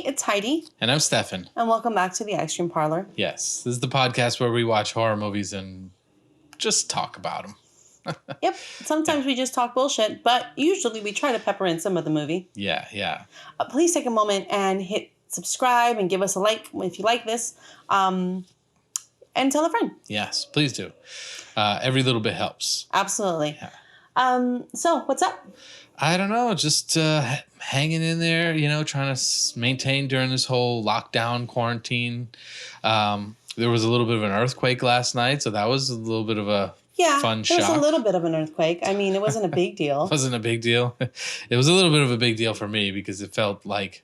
Hey, it's Heidi. And I'm Stefan. And welcome back to the Ice Cream Parlor. Yes, this is the podcast where we watch horror movies and just talk about them. Yep. Sometimes we just talk bullshit, but usually we try to pepper in some of the movie. Yeah. Please take a moment and hit subscribe and give us a like if you like this. And tell a friend. Yes, please do. Every little bit helps. Absolutely. Yeah. So, what's up? I don't know, just hanging in there, trying to maintain during this whole lockdown quarantine. There was a little bit of an earthquake last night, so that was a little bit of a fun shock. It was a little bit of an earthquake. I mean, it wasn't a big deal. It wasn't a big deal. It was a little bit of a big deal for me because it felt like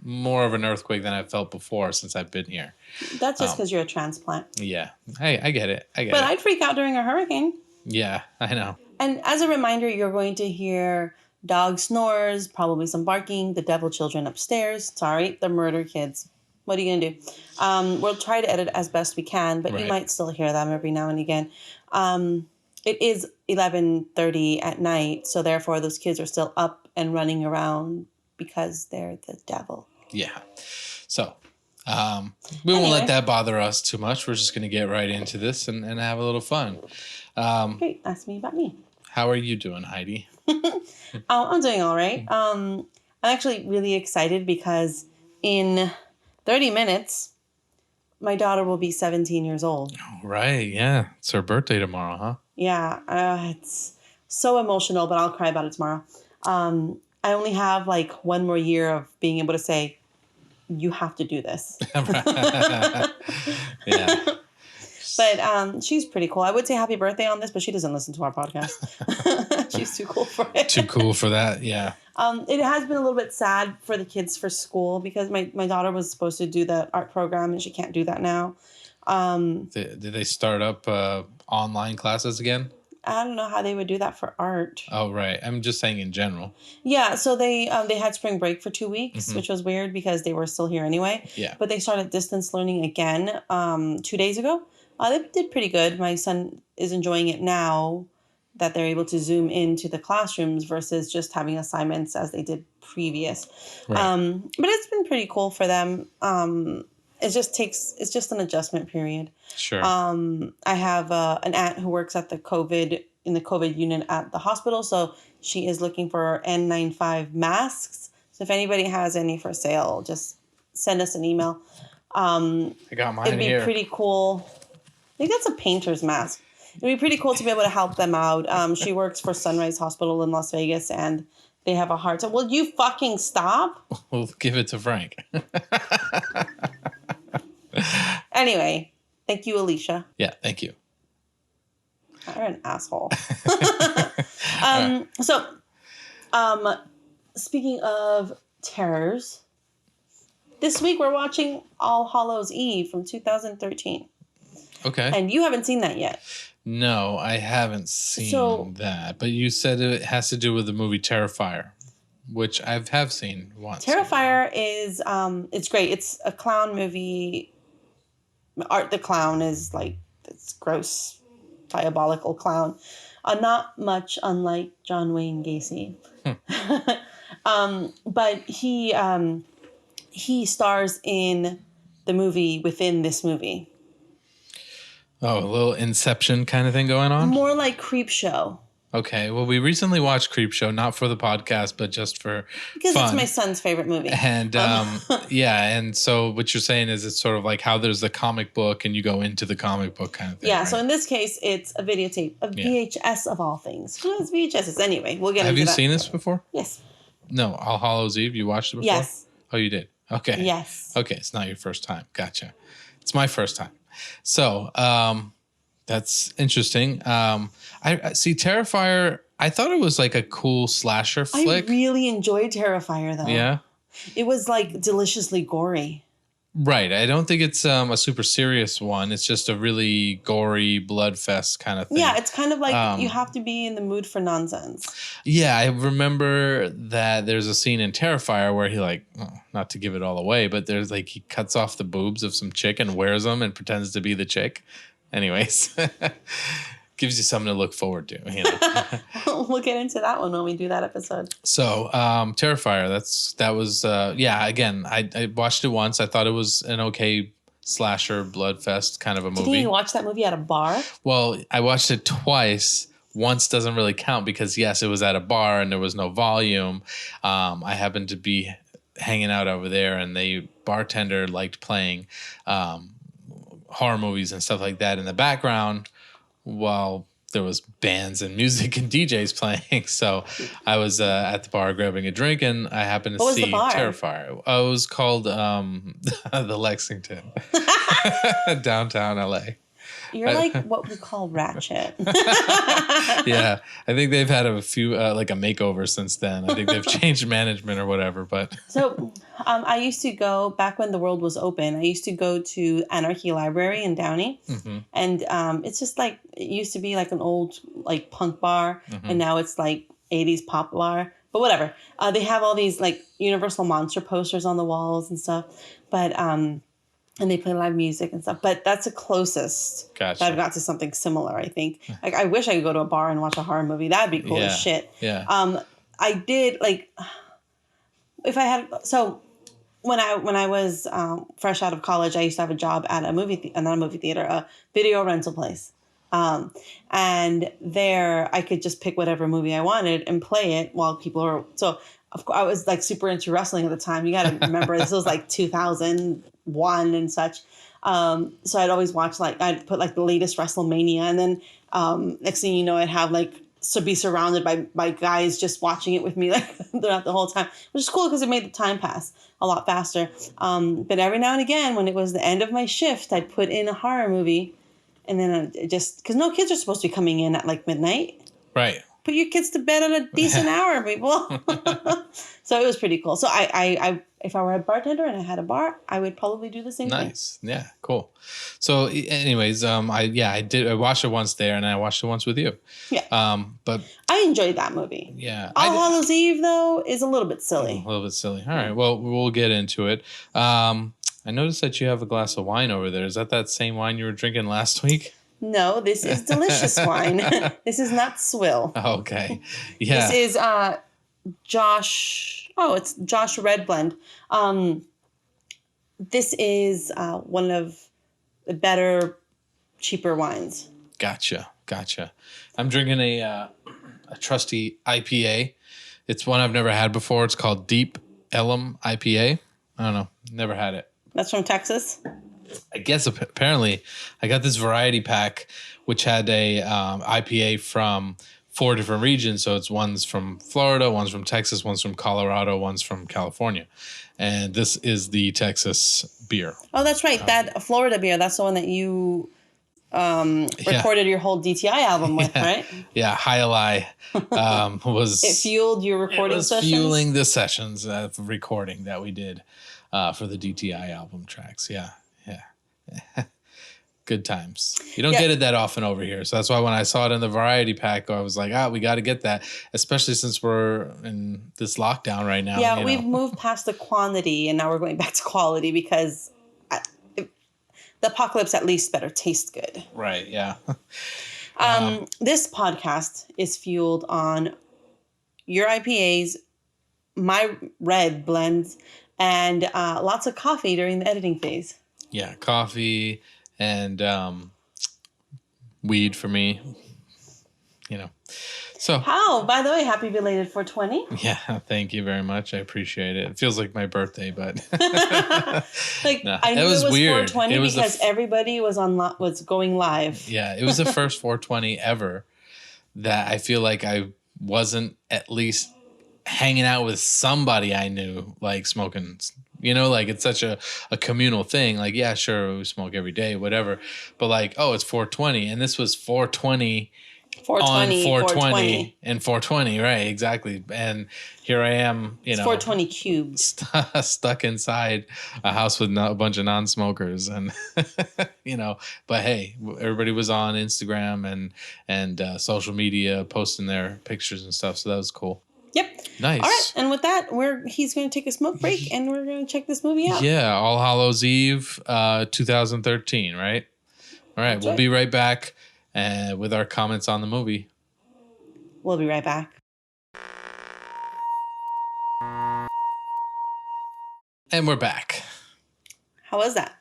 more of an earthquake than I've felt before since I've been here. That's just because you're a transplant. Yeah, I get it. But I'd freak out during a hurricane. Yeah, I know. And as a reminder, you're going to hear dog snores, probably some barking, the devil children upstairs. Sorry, the murder kids. What are you going to do? We'll try to edit as best we can, but you might still hear them every now and again. It is 11:30 at night, so therefore those kids are still up and running around because they're the devil. Yeah. So we won't let that bother us too much. We're just going to get right into this and have a little fun. Great. Ask me about me. How are you doing, Heidi? I'm doing all right. I'm actually really excited because in 30 minutes, my daughter will be 17 years old. Oh, right. Yeah. It's her birthday tomorrow, huh? Yeah. It's so emotional, but I'll cry about it tomorrow. I only have like one more year of being able to say, you have to do this. Yeah. But she's pretty cool. I would say happy birthday on this, but she doesn't listen to our podcast. She's too cool for it. Too cool for that, yeah. It has been a little bit sad for the kids for school because my daughter was supposed to do the art program and she can't do that now. Did they start up online classes again? I don't know how they would do that for art. Oh, right. I'm just saying in general. Yeah, so they had spring break for 2 weeks, which was weird because they were still here anyway. Yeah. But they started distance learning again 2 days ago. They did pretty good. My son is enjoying it now that they're able to zoom into the classrooms versus just having assignments as they did previous. Right. But it's been pretty cool for them. It's just an adjustment period. Sure. I have an aunt who works at the COVID unit at the hospital, so she is looking for N95 masks. So if anybody has any for sale, just send us an email. I got mine here. It'd be pretty cool. I think that's a painter's mask. It'd be pretty cool to be able to help them out. She works for Sunrise Hospital in Las Vegas, and they have a heart. So will you fucking stop? We'll give it to Frank. Anyway, thank you, Alicia. Yeah, thank you. You're an asshole. So, speaking of terrors, this week we're watching All Hallows Eve from 2013. Okay. And you haven't seen that yet. No, I haven't seen that. But you said it has to do with the movie Terrifier, which I have seen once. Terrifier is it's great. It's a clown movie. Art the Clown is like this gross, diabolical clown. Not much unlike John Wayne Gacy. But he stars in the movie within this movie. Oh, a little Inception kind of thing going on? More like Creepshow. Okay. Well, we recently watched Creepshow, not for the podcast, but just for because fun. It's my son's favorite movie. And yeah, and so what you're saying is it's sort of like how there's the comic book and you go into the comic book kind of thing. Yeah, right? So in this case, it's a videotape, a VHS of all things. Who has VHSs anyway? We'll get into that. Have you seen this before? Yes. No, All Hallows Eve, you watched it before? Yes. Oh, you did? Okay. Yes. Okay, it's not your first time. Gotcha. It's my first time. So, that's interesting. I see Terrifier. I thought it was like a cool slasher flick. I really enjoyed Terrifier though. Yeah. It was like deliciously gory. Right. I don't think it's a super serious one. It's just a really gory blood fest kind of thing. Yeah, it's kind of like you have to be in the mood for nonsense. Yeah, I remember that there's a scene in Terrifier where he not to give it all away, but there's like he cuts off the boobs of some chick and wears them and pretends to be the chick. Anyways. gives you something to look forward to. You know? We'll get into that one when we do that episode. So, Terrifier. That was Again, I watched it once. I thought it was an okay slasher bloodfest kind of a movie. Did you watch that movie at a bar? Well, I watched it twice. Once doesn't really count because yes, it was at a bar and there was no volume. I happened to be hanging out over there, and the bartender liked playing horror movies and stuff like that in the background while there was bands and music and DJs playing. So I was at the bar grabbing a drink, and I happened to see Terrifier. It was called the Lexington, downtown LA. You're like what we call ratchet. Yeah, I think they've had a few like a makeover since then. I think they've changed management or whatever. But so I used to go back when the world was open. I used to go to Anarchy Library in Downey, and it's just like it used to be like an old like punk bar, and now it's like 80s pop bar. But whatever. They have all these like Universal Monster posters on the walls and stuff. But and they play live music and stuff. But that's the closest that I've got to something similar, I think. Like, I wish I could go to a bar and watch a horror movie. That'd be cool as shit. Yeah. I did, like, if I had... So, when I was fresh out of college, I used to have a job at not a movie theater, a video rental place. And there, I could just pick whatever movie I wanted and play it while people are... So, of course, I was, like, super into wrestling at the time. You got to remember, this was, like, 2001 and such. So I'd always watch, like, I'd put, like, the latest WrestleMania. And then next thing you know, I'd have, like, be surrounded by guys just watching it with me, like, throughout the whole time. Which is cool because it made the time pass a lot faster. But every now and again, when it was the end of my shift, I'd put in a horror movie. And then just... Because no kids are supposed to be coming in at, like, midnight. Right. Put your kids to bed at a decent hour, people. So it was pretty cool. So I if I were a bartender and I had a bar, I would probably do the same thing. Nice. Yeah, cool. So anyways, I watched it once there, and I watched it once with you. Yeah. But I enjoyed that movie. Yeah. All Hallows Eve, though, is a little bit silly. A little bit silly. All right. Well, we'll get into it. I noticed that you have a glass of wine over there. Is that same wine you were drinking last week? No, this is delicious wine. This is not swill. Oh, okay. Yeah. This is Josh. Oh, it's Josh Red Blend. This is one of the better, cheaper wines. Gotcha. I'm drinking a trusty IPA. It's one I've never had before. It's called Deep Ellum IPA. I don't know. Never had it. That's from Texas? I guess apparently I got this variety pack, which had a IPA from 4 different regions. So it's one's from Florida, one's from Texas, one's from Colorado, one's from California. And this is the Texas beer. Oh, that's right. That Florida beer, that's the one that you recorded your whole DTI album with, right? Yeah, High was... It fueled your recording sessions? Fueling the sessions of recording that we did for the DTI album tracks. Yeah. Good times. You don't get it that often over here. So that's why when I saw it in the variety pack, I was like, we got to get that, especially since we're in this lockdown right now. Yeah, we've moved past the quantity and now we're going back to quality because the apocalypse at least better taste good. Right, yeah. This podcast is fueled on your IPAs, my red blends, and lots of coffee during the editing phase. Yeah, coffee and weed for me, So, by the way, happy belated 420. Yeah, thank you very much. I appreciate it. It feels like my birthday, but I knew it was weird. 420 because everybody was was going live. Yeah, it was the first 420 ever that I feel like I wasn't at least hanging out with somebody I knew, like smoking. Like it's such a communal thing. Like, yeah, sure, we smoke every day, whatever. But like, it's 420. And this was 420 on 420 and 420. Right, exactly. And here I am, it's 420 cubes. Stuck inside a house with a bunch of non-smokers. And, but hey, everybody was on Instagram and social media posting their pictures and stuff. So that was cool. Yep. Nice. All right. And with that, he's going to take a smoke break and we're going to check this movie out. Yeah. All Hallows Eve, 2013, right? All right. We'll be right back with our comments on the movie. We'll be right back. And we're back. How was that?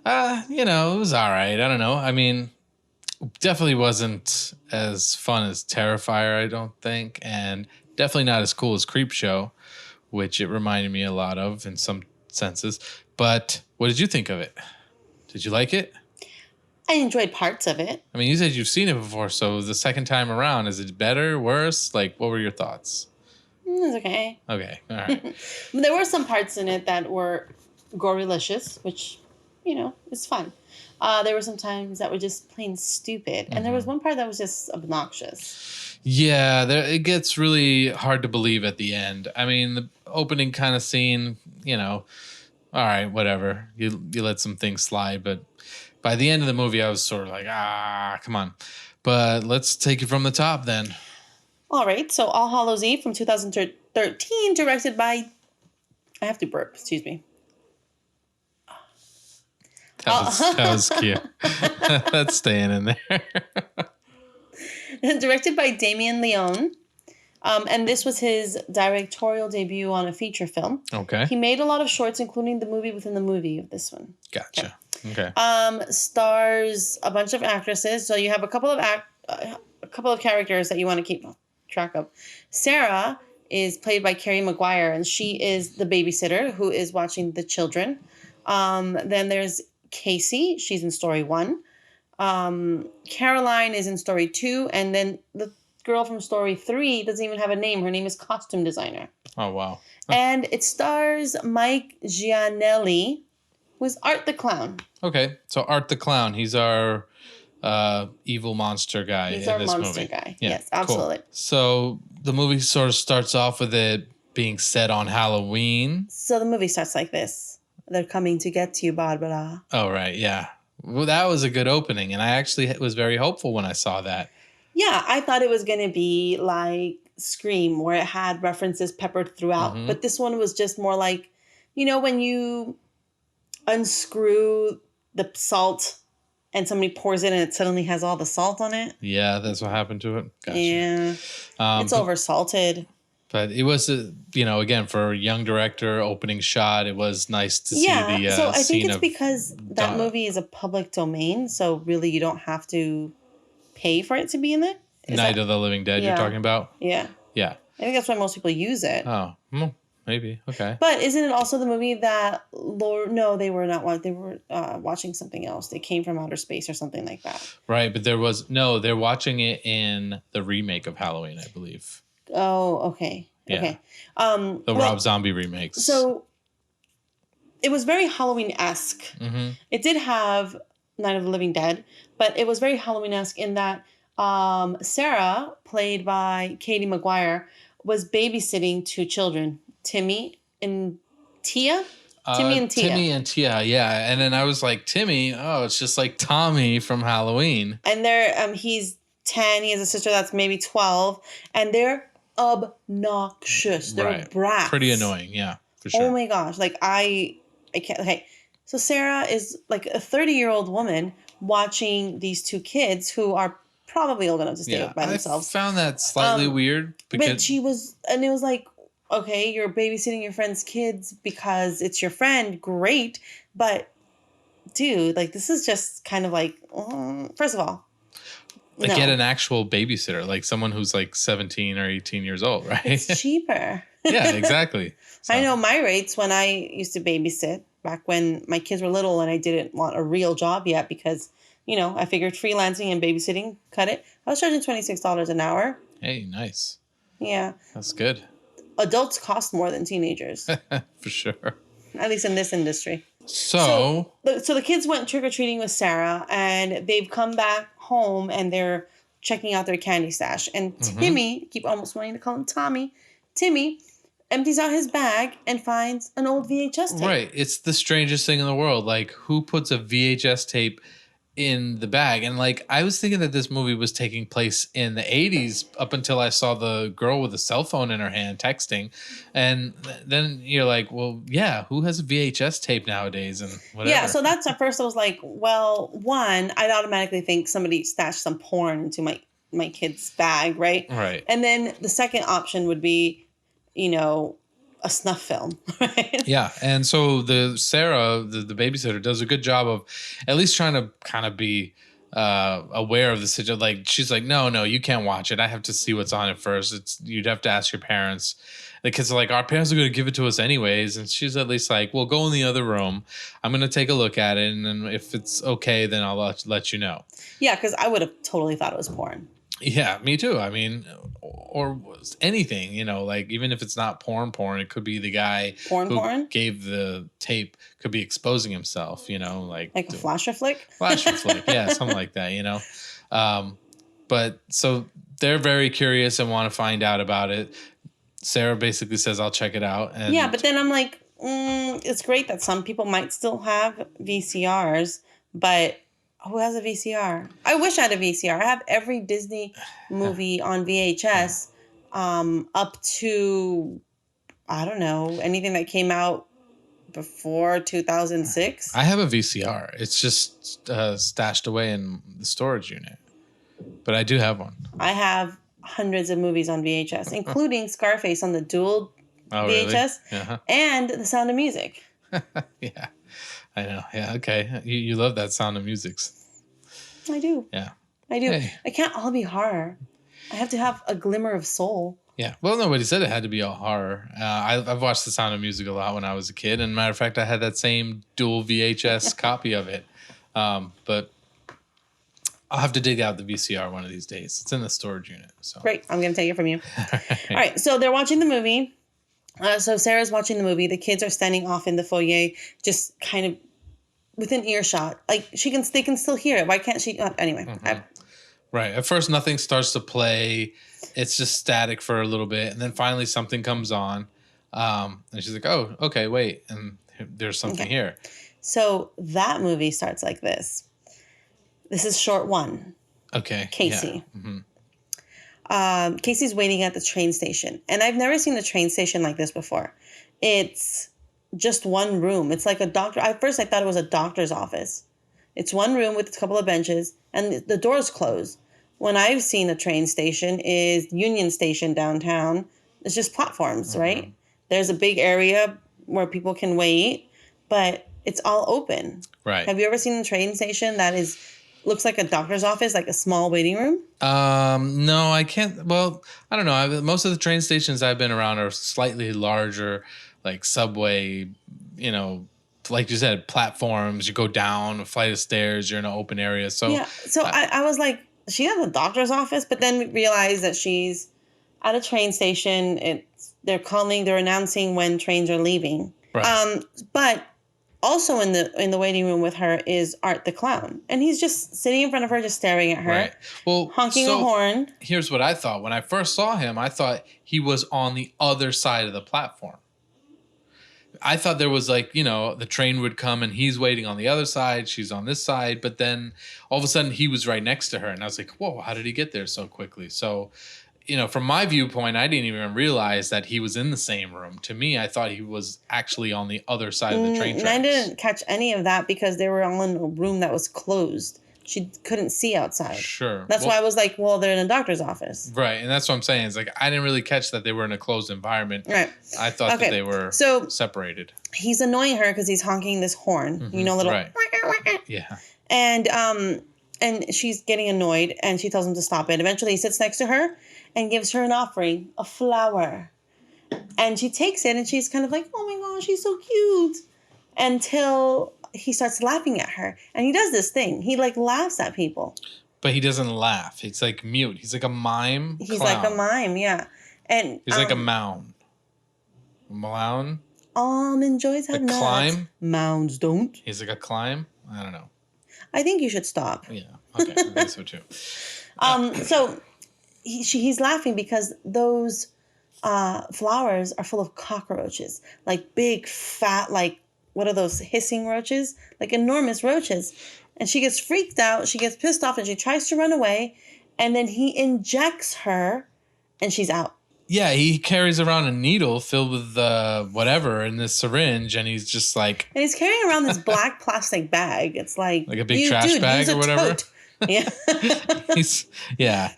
It was all right. I don't know. I mean, definitely wasn't as fun as Terrifier, I don't think, and definitely not as cool as Creepshow, which it reminded me a lot of in some senses. But what did you think of it? Did you like it? I enjoyed parts of it. I mean, you said you've seen it before, so the second time around, is it better, worse? Like, what were your thoughts? It was okay. Okay, all right. There were some parts in it that were gorylicious, which, is fun. There were some times that were just plain stupid. And there was one part that was just obnoxious. Yeah, it gets really hard to believe at the end. I mean, the opening kind of scene, all right, whatever. You let some things slide, but by the end of the movie, I was sort of like, come on. But let's take it from the top then. All right, so All Hallows Eve from 2013, directed by... I have to burp, excuse me. That was cute. That's staying in there. Directed by Damien Leone. And this was his directorial debut on a feature film. Okay. He made a lot of shorts, including the movie within the movie of this one. Gotcha. Okay. Stars a bunch of actresses. So you have a couple of characters that you want to keep track of. Sarah is played by Carrie Maguire, and she is the babysitter who is watching the children. Then there's Casey. She's in story 1. Caroline is in story 2, and then the girl from story 3 doesn't even have a name. Her name is Costume Designer. Oh, wow. And it stars Mike Gianelli, who is Art the Clown. Okay, so Art the Clown, he's our evil monster guy in this movie. He's our monster guy. Yeah, yes, absolutely. Cool. So the movie sort of starts off with it being set on Halloween. So the movie starts like this. They're coming to get you, Barbara. Oh, right, yeah. Well, that was a good opening, and I actually was very hopeful when I saw that. Yeah, I thought it was going to be like Scream, where it had references peppered throughout. But this one was just more like, when you unscrew the salt and somebody pours it and it suddenly has all the salt on it. Yeah, that's what happened to it. Gotcha. Yeah, it's over-salted. But it was, again, for a young director, opening shot, it was nice to see the Yeah, so I think it's because that Donna. movie is a public domain, so really you don't have to pay for it to be in there. Night of the Living Dead you're talking about? Yeah. Yeah. I think that's why most people use it. Oh, maybe. Okay. But isn't it also the movie that no, they were not. They were watching something else. They came from outer space or something like that. Right, but they're watching it in the remake of Halloween, I believe. Oh, okay. Yeah. Okay. Rob Zombie remakes. So it was very Halloween-esque. Mm-hmm. It did have Night of the Living Dead, but it was very Halloween-esque in that Sarah, played by Katie Maguire, was babysitting 2 children, Timmy and Tia. Timmy and Tia, yeah. And then I was like, Timmy, it's just like Tommy from Halloween. And they're he's 10, he has a sister that's maybe 12, and they're obnoxious. They're brats. Pretty annoying, yeah, for sure. Oh my gosh, like I can't. Okay, so Sarah is like a 30-year-old woman watching these 2 kids who are probably old enough to stay by themselves. I found that slightly weird. But she was, and it was like, okay, you're babysitting your friend's kids because it's your friend, great, but dude, like this is just kind of like, first of all, get an actual babysitter, like someone who's like 17 or 18 years old, right? It's cheaper. Yeah, exactly. So. I know my rates when I used to babysit back when my kids were little and I didn't want a real job yet because, I figured freelancing and babysitting cut it. I was charging $26 an hour. Hey, nice. Yeah. That's good. Adults cost more than teenagers. For sure. At least in this industry. So the kids went trick-or-treating with Sarah, and they've come back home, and they're checking out their candy stash. And Timmy, I keep almost wanting to call him Tommy, Timmy empties out his bag and finds an old VHS tape. Right. It's the strangest thing in the world. Like, who puts a VHS tape in the bag. And like, I was thinking that this movie was taking place in the 80s up until I saw the girl with a cell phone in her hand texting. And then you're like, well, yeah, who has a VHS tape nowadays and whatever? Yeah, so that's at first I was like, well, one, I'd automatically think somebody stashed some porn into my kid's bag, right? Right. And then the second option would be, you know, a snuff film, right? Yeah. And so Sarah, the babysitter, does a good job of at least trying to kind of be aware of the situation. Like, she's like, no, you can't watch it. I have to see what's on it first. You'd have to ask your parents. The kids are like, our parents are going to give it to us anyways. And she's at least like, well, go in the other room. I'm going to take a look at it. And then if it's okay, then I'll let you know. Yeah, because I would have totally thought it was porn. Yeah, me too. I mean, or anything, you know, like even if it's not porn, it could be the guy who gave the tape could be exposing himself, you know, like a flasher flick. Flasher flick, yeah, something like that, you know. But so they're very curious and want to find out about it. Sarah basically says, "I'll check it out." And yeah, but then I'm like, it's great that some people might still have VCRs, but who has a VCR? I wish I had a VCR. I have every Disney movie on VHS up to, I don't know, anything that came out before 2006. I have a VCR. It's just stashed away in the storage unit. But I do have one. I have hundreds of movies on VHS, including Scarface on the dual VHS really? and The Sound of Music. Yeah. I know. Yeah. Okay. You love that Sound of Music. I do. Yeah. I do. Hey. I can't all be horror. I have to have a glimmer of soul. Yeah. Well, nobody said it had to be all horror. I've watched The Sound of Music a lot when I was a kid. And matter of fact, I had that same dual VHS copy of it. But I'll have to dig out the VCR one of these days. It's in the storage unit. So great. I'm going to take it from you. All right. So they're watching the movie. So Sarah's watching the movie. The kids are standing off in the foyer, just kind of within earshot. Like they can still hear it. Why can't she? Anyway. Mm-hmm. Right. At first, nothing starts to play. It's just static for a little bit. And then finally something comes on. And she's like, oh, okay, wait. And there's something here. So that movie starts like this. This is short one. Okay. Casey. Yeah. Mm-hmm. Casey's waiting at the train station. And I've never seen the train station like this before. It's just one room. It's like a doctor. At first, I thought it was a doctor's office. It's one room with a couple of benches, and the door's closed. When I've seen a train station is Union Station downtown. It's just platforms, right? There's a big area where people can wait, but it's all open. Right. Have you ever seen a train station that looks like a doctor's office, like a small waiting room? No, I can't. Well, I don't know. Most of the train stations I've been around are slightly larger, like subway, you know, like you said, platforms. You go down a flight of stairs, you're in an open area. So yeah. So I was like, she has a doctor's office, but then realized that she's at a train station. They're announcing when trains are leaving. Right. But also in the waiting room with her is Art the clown, and he's just sitting in front of her, just staring at her, right. Well, honking a horn. Here's what I thought when I first saw him. I thought he was on the other side of the platform. I thought there was like, you know, the train would come and he's waiting on the other side, she's on this side, but then all of a sudden he was right next to her, and I was like, whoa, how did he get there so quickly? So, you know, from my viewpoint, I didn't even realize that he was in the same room. To me, I thought he was actually on the other side of the train tracks. And I didn't catch any of that because they were all in a room that was closed. She couldn't see outside. Sure. That's why I was like, well, they're in a doctor's office. Right. And that's what I'm saying. It's like, I didn't really catch that they were in a closed environment. Right. I thought that they were separated. He's annoying her because he's honking this horn, Mm-hmm. you know, little. Right. Yeah. And she's getting annoyed, and she tells him to stop it. Eventually, he sits next to her and gives her an offering, a flower. And she takes it, and she's kind of like, oh my gosh, she's so cute. Until he starts laughing at her. And he does this thing. He like laughs at people. But he doesn't laugh. He's like mute. He's like a mime. He's clown. Like a mime, yeah. And he's like a mound. Mound? Almond joys have nuts. Climb? Mounds don't. He's like a climb? I don't know. I think you should stop. Yeah. Okay. I think so too. So he's laughing because those flowers are full of cockroaches, like big, fat, like what are those hissing roaches? Like enormous roaches. And she gets freaked out. She gets pissed off and she tries to run away. And then he injects her and she's out. Yeah, he carries around a needle filled with whatever in this syringe, and he's just like... And he's carrying around this black plastic bag. It's like a big trash bag or whatever. Tote. Yeah.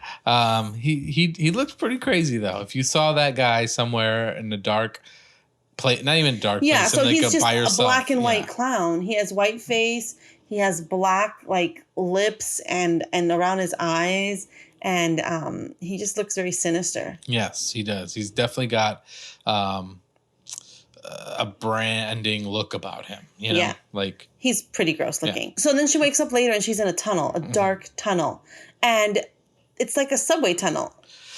He looks pretty crazy, though. If you saw that guy somewhere in the dark place, not even dark place. Yeah, so like he's just by a yourself. black and white clown. He has white face. He has black, like, lips and around his eyes. And he just looks very sinister. Yes, he does. He's definitely got a branding look about him. You know? Yeah. Like, he's pretty gross looking. Yeah. So then she wakes up later and she's in a tunnel, a dark tunnel. And it's like a subway tunnel.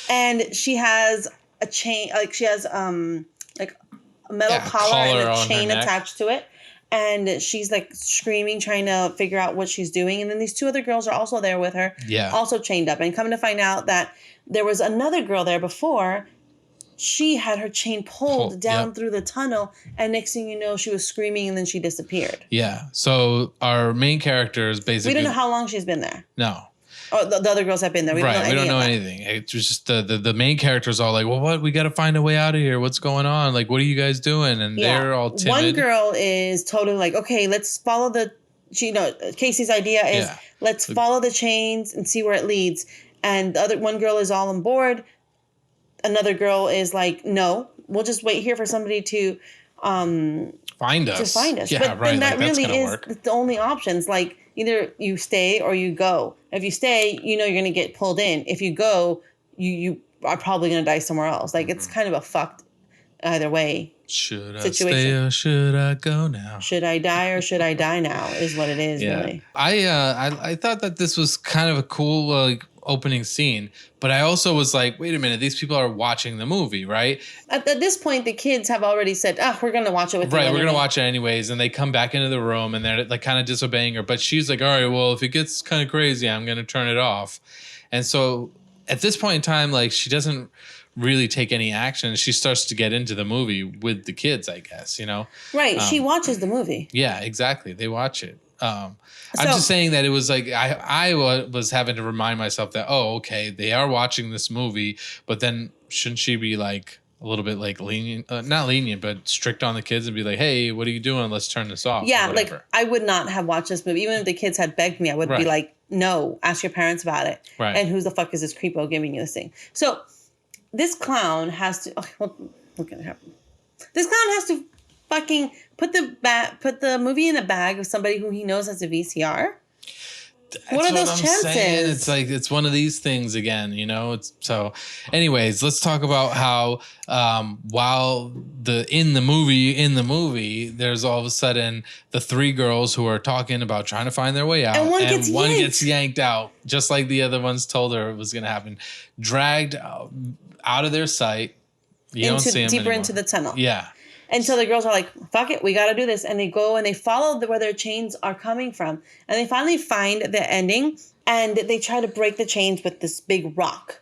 And she has a chain, like she has like a metal collar and a chain attached to it. And she's like screaming, trying to figure out what she's doing. And then these two other girls are also there with her, also chained up. And coming to find out that there was another girl there before. She had her chain pulled down through the tunnel. And next thing you know, she was screaming and then she disappeared. Yeah. So our main character is basically... We don't know how long she's been there. No. Oh, the other girls have been there. We don't know anything. It was just the main characters all like, well, what? We got to find a way out of here. What's going on? Like, what are you guys doing? And they're all timid. One girl is totally like, okay, let's follow Casey's idea is let's follow the chains and see where it leads. And the other one girl is all on board. Another girl is like, no, we'll just wait here for somebody to find us. Yeah, but then that really is the only options. Like, either you stay or you go. If you stay, you know you're going to get pulled in. If you go, you are probably going to die somewhere else. Like, it's kind of a fucked either way situation. I stay or should I go now? Should I die or should I die now is what it is, really. I thought that this was kind of a cool opening scene, but I also was like, wait a minute, these people are watching the movie, right? At this point, the kids have already said, we're going to watch it with you. Right, we're going to watch it anyways. And they come back into the room and they're like kind of disobeying her. But she's like, all right, well, if it gets kind of crazy, I'm going to turn it off. And so at this point in time, like, she doesn't really take any action. She starts to get into the movie with the kids, I guess, you know? Right, she watches the movie. Yeah, exactly. They watch it. I'm just saying that it was like I was having to remind myself that, okay, they are watching this movie, but then shouldn't she be like a little bit like lenient, not lenient, but strict on the kids and be like, hey, what are you doing? Let's turn this off. Yeah, like I would not have watched this movie. Even if the kids had begged me, I would be like, no, ask your parents about it. Right. And who the fuck is this creepo giving you this thing? So this clown has to, look at her. This clown has to fucking put the movie in a bag of somebody who he knows has a VCR. What are those chances? Saying. It's like, it's one of these things again, you know? So anyways, let's talk about how while in the movie, there's all of a sudden the three girls who are talking about trying to find their way out. And one gets yanked out, just like the other ones told her it was going to happen. Dragged out of their sight. You don't see them deeper anymore. Into the tunnel. Yeah. And so the girls are like, fuck it, we got to do this. And they go and they follow where their chains are coming from. And they finally find the ending and they try to break the chains with this big rock.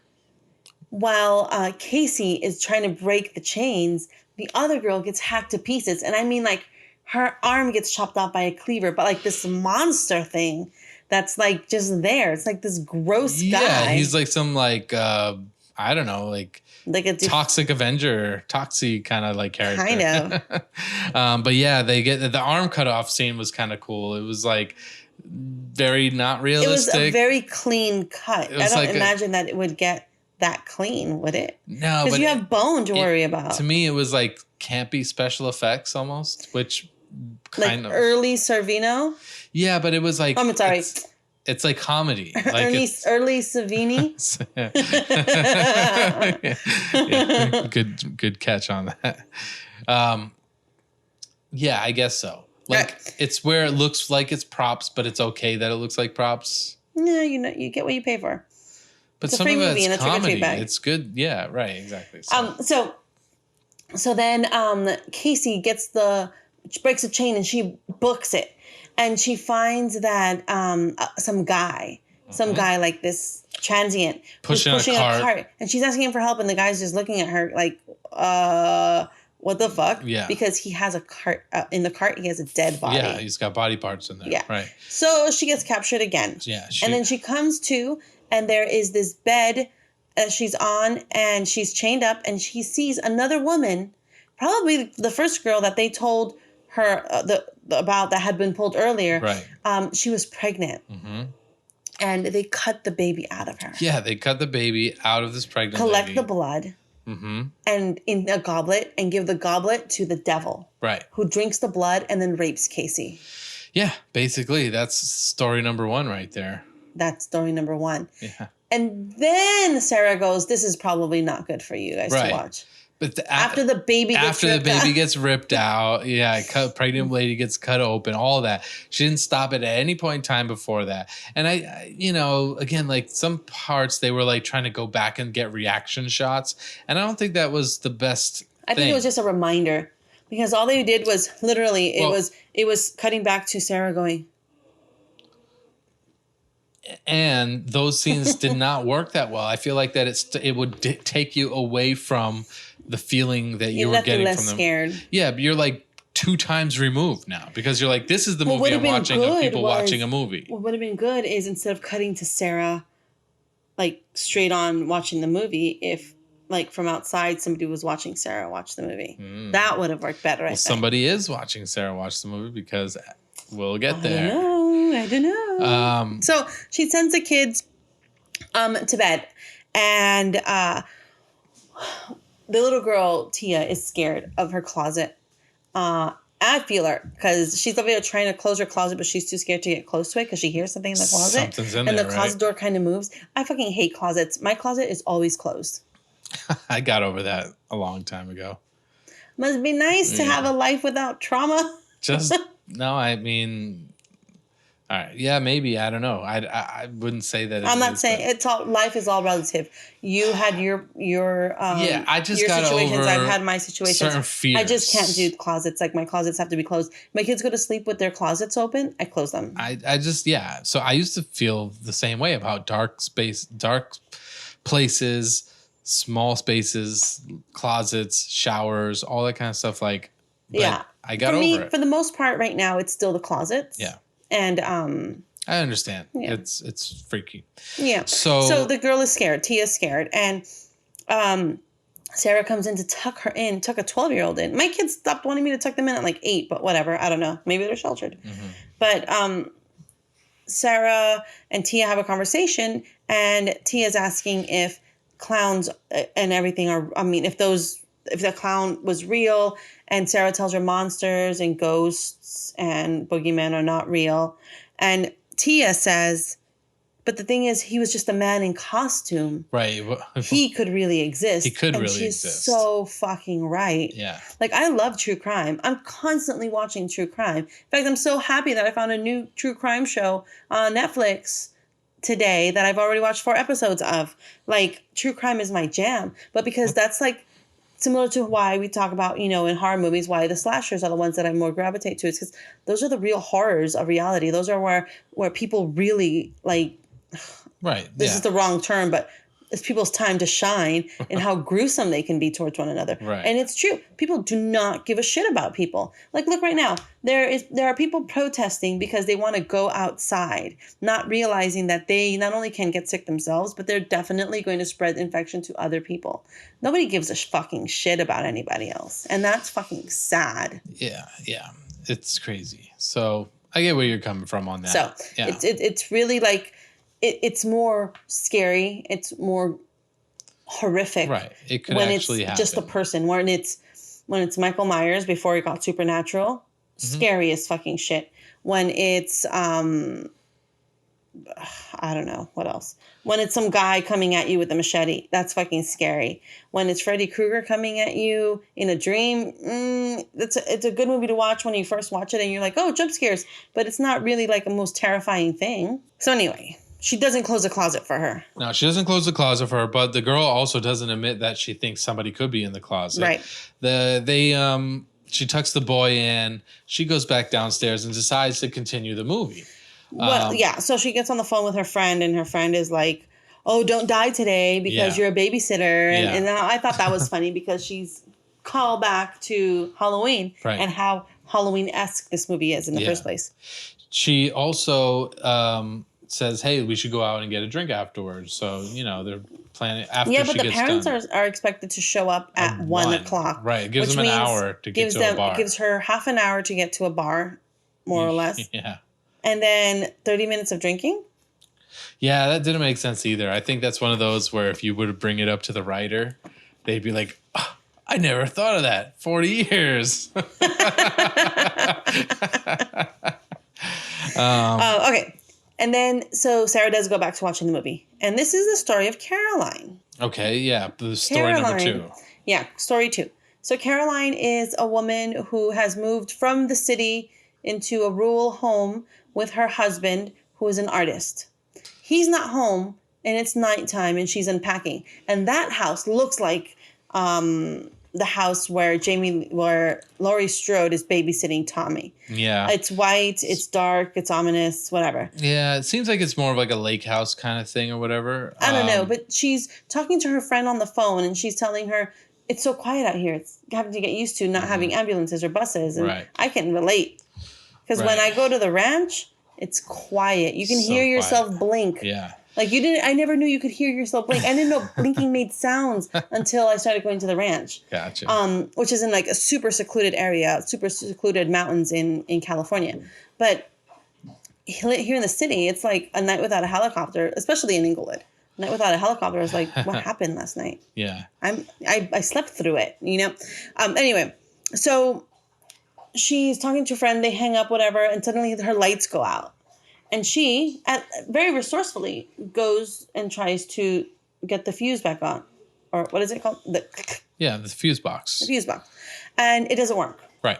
While Casey is trying to break the chains, the other girl gets hacked to pieces. And I mean, like, her arm gets chopped off by a cleaver, but like this monster thing that's like just there. It's like this gross guy. Yeah, he's like some like, I don't know, like a toxic Avenger, Toxie kind of like character. Kind of. But yeah, they get the arm cut off scene was kind of cool. It was like very not realistic. It was a very clean cut. I don't imagine that it would get that clean, would it? No, because you have bone to worry about. To me, it was like campy special effects almost, which kind of early Servino. Yeah, but it was like I'm sorry. It's like comedy. Like early Savini. Yeah. Good catch on that. Yeah, I guess so. Like it's where it looks like it's props, but it's okay that it looks like props. Yeah, you get what you pay for. But some of it's comedy. It's good. Yeah, right. Exactly. So then Casey breaks a chain and she books it. And she finds that some guy like this transient pushing a cart. And she's asking him for help. And the guy's just looking at her like, what the fuck? Yeah. Because he has a cart, in the cart, he has a dead body. Yeah, he's got body parts in there. Yeah. Right. So she gets captured again. Yeah. And then she comes to, and there is this bed that she's on, and she's chained up, and she sees another woman, probably the first girl that they told her about that had been pulled earlier. Right. She was pregnant. Mm-hmm. And they cut the baby out of her. Yeah, they cut the baby out of this pregnant Collect lady. the blood. Mm-hmm. And in a goblet, and give the goblet to the devil. Right. Who drinks the blood and then rapes Casey. Yeah, basically, that's story number 1 right there. That's story number 1. Yeah. And then Sarah goes, this is probably not good for you guys to watch. But after the baby gets ripped out, yeah, pregnant lady gets cut open, all that. She didn't stop it at any point in time before that. And I again, like some parts they were like trying to go back and get reaction shots, and I don't think that was the best. I think it was just a reminder, because all they did was literally it was cutting back to Sarah going. And those scenes did not work that well. I feel like that it would take you away from the feeling that you were getting from them. Scared. Yeah, but you're like 2 times removed now, because you're like, this is the movie I'm watching of people watching a movie. What would have been good is instead of cutting to Sarah, like straight on watching the movie, if like from outside somebody was watching Sarah watch the movie, that would have worked better. I think somebody is watching Sarah watch the movie, because we'll get there. I don't know. So she sends the kids to bed, and the little girl Tia is scared of her closet. I feel her, because she's over there trying to close her closet, but she's too scared to get close to it because she hears something in the closet. Something's in and there, the closet door kind of moves. I fucking hate closets. My closet is always closed. I got over that a long time ago. Must be nice to have a life without trauma. No, I mean, all right, yeah, maybe, I don't know. I wouldn't say that. I'm not saying life is all relative. You had your I just your got situations. over I've had my situations. certain fears. I just can't do closets. Like my closets have to be closed. My kids go to sleep with their closets open. I close them. I just So I used to feel the same way about dark places, small spaces, closets, showers, all that kind of stuff. Like, but I got over it. For the most part, right now, it's still the closets. Yeah. And I understand. Yeah. It's freaky. Yeah. So the girl is scared. Tia's scared, and Sarah comes in to tuck her in. Tuck a 12-year-old in. My kids stopped wanting me to tuck them in at like 8, but whatever. I don't know. Maybe they're sheltered. Mm-hmm. But Sarah and Tia have a conversation, and Tia's asking if clowns and everything are. I mean, if the clown was real, and Sarah tells her monsters and ghosts and boogeymen are not real. And Tia says, but the thing is, he was just a man in costume. Right. He could really exist. He could and really she's exist. So fucking right. Yeah. Like, I love true crime. I'm constantly watching true crime. In fact, I'm so happy that I found a new true crime show on Netflix today that I've already watched 4 episodes of. Like, true crime is my jam. But because that's like similar to why we talk about, in horror movies, why the slashers are the ones that I more gravitate to. It's because those are the real horrors of reality. Those are where people really, like, right. This is the wrong term, but it's people's time to shine and how gruesome they can be towards one another. Right. And it's true. People do not give a shit about people. Like, look right now. There are people protesting because they want to go outside, not realizing that they not only can get sick themselves, but they're definitely going to spread infection to other people. Nobody gives a fucking shit about anybody else. And that's fucking sad. Yeah. Yeah. It's crazy. So I get where you're coming from on that. So it's really like, it's more scary. It's more horrific. Right. It could when actually it's happen. just a person. When it's Michael Myers before he got supernatural, scary as fucking shit. When it's I don't know what else. When it's some guy coming at you with a machete, that's fucking scary. When it's Freddy Krueger coming at you in a dream, it's a good movie to watch when you first watch it and you're like, oh, jump scares, but it's not really like a most terrifying thing. So anyway. She doesn't close the closet for her. No, she doesn't close the closet for her, but the girl also doesn't admit that she thinks somebody could be in the closet. Right. She tucks the boy in. She goes back downstairs and decides to continue the movie. Well, so she gets on the phone with her friend, and her friend is like, oh, don't die today because you're a babysitter. And I thought that was funny because she's call back to Halloween Right. and how Halloween-esque this movie is in the first place. She also says, hey, we should go out and get a drink afterwards. So, they're planning after Yeah, but she the gets parents done. are expected to show up at 1 o'clock. Right. It gives them an hour to get to a bar. It gives her half an hour to get to a bar, more or less. Yeah. And then 30 minutes of drinking. Yeah, that didn't make sense either. I think that's one of those where if you would bring it up to the writer, they'd be like, oh, I never thought of that. 40 years. Okay. And then, so Sarah does go back to watching the movie. And this is the story of Caroline. Okay, yeah. The story number 2. Yeah, story 2. So Caroline is a woman who has moved from the city into a rural home with her husband, who is an artist. He's not home, and it's nighttime, and she's unpacking. And that house looks like the house where Laurie Strode is babysitting Tommy. Yeah. It's white, it's dark, it's ominous, whatever. Yeah, it seems like it's more of like a lake house kind of thing or whatever. I don't know, but she's talking to her friend on the phone, and she's telling her, it's so quiet out here. It's having to get used to not having ambulances or buses. And I can relate. Because when I go to the ranch, it's quiet. You can hear yourself blink. Yeah. Like I never knew you could hear yourself blink. I didn't know blinking made sounds until I started going to the ranch. Gotcha. Which is in like a super secluded area, super secluded mountains in California. But here in the city, it's like a night without a helicopter, especially in Inglewood. A night without a helicopter is like, what happened last night? Yeah. I slept through it, Anyway, so she's talking to a friend, they hang up, whatever, and suddenly her lights go out. And she, very resourcefully, goes and tries to get the fuse back on. Or what is it called? The fuse box. The fuse box. And it doesn't work. Right.